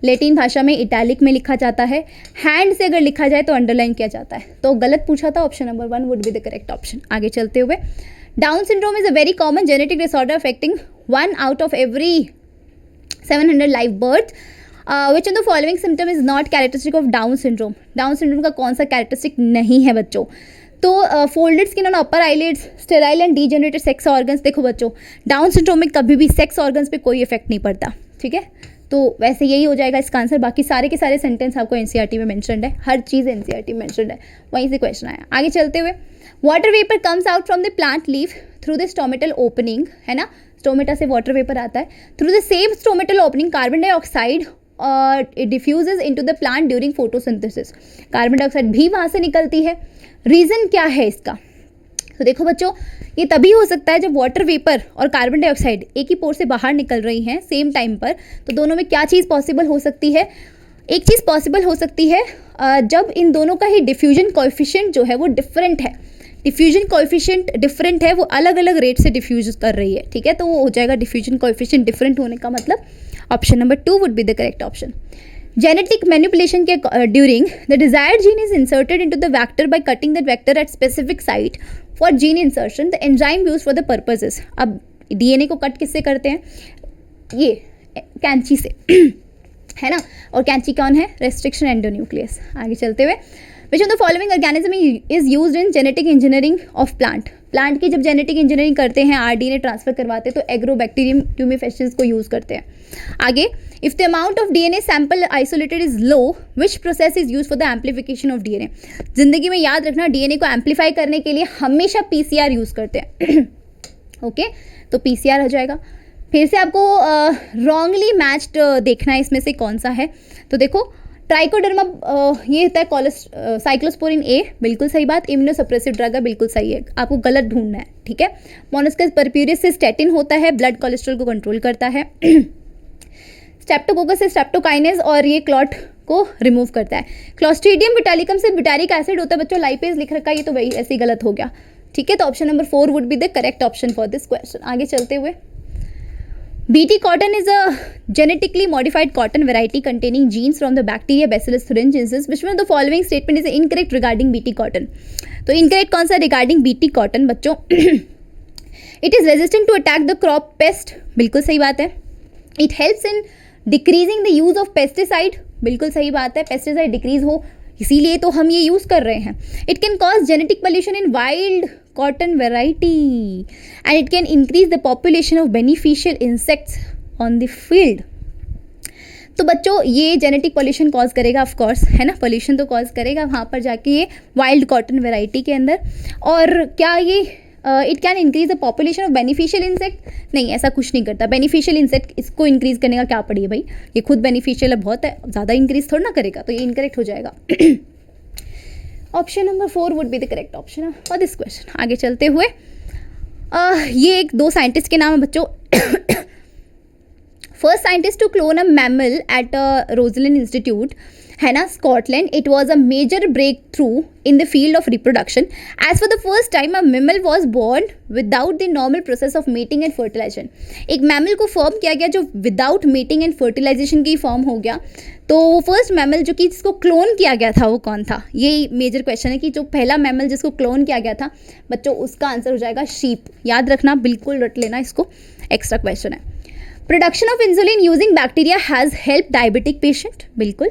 लैटिन भाषा में इटैलिक में लिखा जाता है, हैंड से अगर लिखा जाए तो अंडरलाइन किया जाता है, तो गलत पूछा था, option number 1 would be the correct option. आगे चलते हुए down syndrome is a very common genetic disorder affecting 1 out of every 700 live births. Which of the following symptom is not characteristic of down syndrome. Down syndrome का कौन सा characteristic नहीं है बच्चों? तो folded skin on upper eyelids, sterile and degenerated sex organs. देखो बच्चों, down syndrome में कभी भी सेक्स ऑर्गन्स पे कोई इफेक्ट नहीं पड़ता, ठीक है। तो वैसे यही हो जाएगा इसका आंसर। बाकी सारे के सारे सेंटेंस आपको एनसीईआरटी में मेंशन्ड है, हर चीज़ एनसीईआरटी में मेंशन्ड है, वहीं से क्वेश्चन आया। आगे चलते हुए, water vapour comes out from the plant leaf through the stomatal opening, है ना, स्टोमेटा से वाटर वेपर आता है। Through the same stomatal opening carbon dioxide diffuses into the plant during photosynthesis. Carbon dioxide भी वहाँ से निकलती है। रीज़न क्या है इसका? तो देखो बच्चों, ये तभी हो सकता है जब वाटर वेपर और कार्बन डाइऑक्साइड एक ही पोर से बाहर निकल रही हैं सेम टाइम पर। तो दोनों में क्या चीज़ पॉसिबल हो सकती है? एक चीज़ पॉसिबल हो सकती है जब इन दोनों का ही डिफ्यूजन कोएफिशिएंट जो है वो डिफरेंट है। डिफ्यूजन कोएफिशिएंट डिफरेंट है, वो अलग अलग रेट से डिफ्यूज कर रही है, ठीक है। तो वो हो जाएगा डिफ्यूजन कोएफिशिएंट डिफरेंट होने का मतलब option number 2 would be the correct option. Genetic manipulation के during the desired gene is inserted into the vector by cutting that vector at specific site for gene insertion, the enzyme use for the purposes. अब DNA को cut किससे करते हैं? ये कैंची से है ना, और कैंची कौन है? Restriction endonuclease. आगे चलते हुए, which of the following organism is used in genetic engineering of plant. Plant की जब जेनेटिक इंजीनियरिंग करते हैं, आरडीएनए ट्रांसफर करवाते हैं, तो एग्रोबैक्टीरियम ट्यूमेफेसिएंस को यूज़ करते हैं। आगे, if the amount of DNA sample isolated is low, which process is use for the amplification of DNA. जिंदगी में याद रखना, डीएनए को एम्पलीफाई करने के लिए हमेशा पीसीआर यूज़ करते हैं ओके, तो पीसीआर हो जाएगा। फिर से आपको रॉन्गली मैच्ड देखना है इसमें से कौन सा है। तो देखो, ट्राइकोडर्मा ये होता है साइक्लोस्पोरिन ए, बिल्कुल सही बात। इम्यूनोसप्रेसिव ड्रग है, बिल्कुल सही है, आपको गलत ढूंढना है, ठीक है। मोनोस्कस परप्यूरिस से स्टैटिन होता है, ब्लड कोलेस्ट्रॉल को कंट्रोल करता है। स्ट्रेप्टोकोकस से स्ट्रेप्टोकाइनेज और ये क्लॉट को रिमूव करता है। क्लॉस्ट्रीडियम ब्यूटालिकम से ब्यूटारिक एसिड होता है बच्चों, लाइपेज लिख रखा है, ये तो वही ऐसे ही गलत हो गया, ठीक है। तो option number 4 would be the correct option for this question. आगे चलते हुए, BT cotton is a genetically modified cotton variety containing genes from the bacteria Bacillus thuringiensis. Which one of the following statement is incorrect regarding BT cotton? तो incorrect कौन सा regarding BT cotton बच्चों? It is resistant to attack the crop pest, बिल्कुल सही बात है। It helps in decreasing the use of pesticide, बिल्कुल सही बात है, पेस्टिसाइड डिक्रीज हो इसीलिए तो हम ये यूज़ कर रहे हैं। It can cause genetic pollution in wild cotton variety and it can increase the population of beneficial insects on the field. तो बच्चों, ये जेनेटिक पॉल्यूशन कॉज करेगा, ऑफ कोर्स, है ना, पॉल्यूशन तो कॉज करेगा वहाँ पर जाके ये वाइल्ड कॉटन वेराइटी के अंदर। और क्या ये it can increase the population of beneficial insect? नहीं, ऐसा कुछ नहीं करता। बेनिफिशियल इंसेक्ट इसको इंक्रीज करने का क्या पड़ी है भाई, ये खुद बेनिफिशियल है, बहुत है, ज़्यादा इंक्रीज थोड़ा ना करेगा, तो ये इनकरेक्ट हो जाएगा। Option number 4 would be the correct option for this question. आगे चलते हुए, ये एक दो साइंटिस्ट के नाम है बच्चों। First scientist to clone a mammal at Roslin Institute, है ना, Scotland. It was a major breakthrough in the field of reproduction as for the first time a mammal was born without the normal process of mating and fertilisation. एक mammal को form किया गया जो without mating and fertilisation की form हो गया। तो वो फर्स्ट मैमल जो कि जिसको क्लोन किया गया था वो कौन था? यही मेजर क्वेश्चन है कि जो पहला मैमल जिसको क्लोन किया गया था बच्चों, उसका आंसर हो जाएगा शीप। याद रखना, बिल्कुल रट लेना इसको, एक्स्ट्रा क्वेश्चन है। Production of insulin using bacteria has help diabetic patient, बिल्कुल।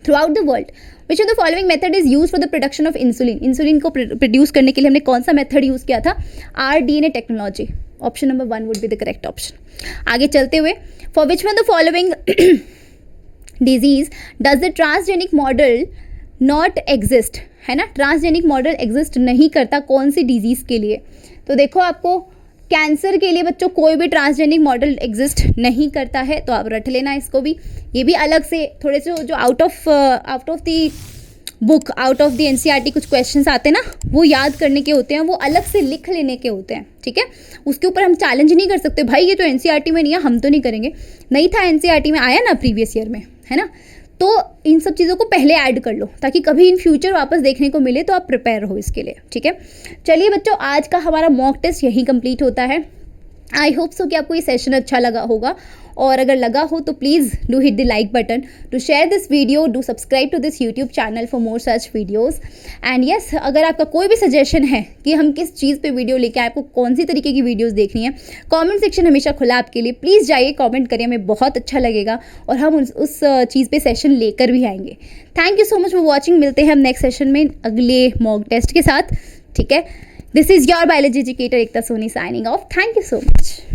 Throughout the world, which of the following method is use for the production of insulin? Insulin को प्रोड्यूस करने के लिए हमने कौन सा मेथड यूज़ किया था? RDNA technology. Option number 1 would be the correct option. आगे चलते हुए, for which one the following disease does the transgenic model not exist, है ना, ट्रांसजेनिक मॉडल एग्जिस्ट नहीं करता कौन सी डिजीज़ के लिए? तो देखो, आपको कैंसर के लिए बच्चों कोई भी ट्रांसजेनिक मॉडल एग्जिस्ट नहीं करता है, तो आप रट लेना इसको भी। ये भी अलग से थोड़े से जो out of the book, out of the NCERT कुछ क्वेश्चंस आते हैं ना, वो याद करने के होते हैं, वो अलग से लिख लेने के होते हैं, ठीक है। उसके ऊपर हम चैलेंज नहीं कर सकते, भाई ये तो एनसीईआरटी में नहीं है, हम तो नहीं करेंगे। नहीं था एनसीईआरटी में, आया ना प्रीवियस ईयर में, है ना। तो इन सब चीज़ों को पहले ऐड कर लो ताकि कभी इन फ्यूचर वापस देखने को मिले तो आप प्रिपेयर रहो इसके लिए, ठीक है। चलिए बच्चों, आज का हमारा मॉक टेस्ट यही कंप्लीट होता है। आई होप सो कि आपको ये सेशन अच्छा लगा होगा और अगर लगा हो तो please do hit the like button, to share this video, do subscribe to this YouTube channel for more such videos. And yes, अगर आपका कोई भी सजेशन है कि हम किस चीज़ पे वीडियो लेके आए, आपको कौन सी तरीके की वीडियोज़ देखनी है, कॉमेंट सेक्शन हमेशा खुला आपके लिए, प्लीज़ जाइए कॉमेंट करिए, हमें बहुत अच्छा लगेगा और हम उस चीज़ पे सेशन लेकर भी आएंगे। Thank you so much for watching. मिलते हैं हम नेक्स्ट सेशन में अगले मॉक टेस्ट के साथ, ठीक है। This is your biology educator Ekta Soni signing off. Thank you so much.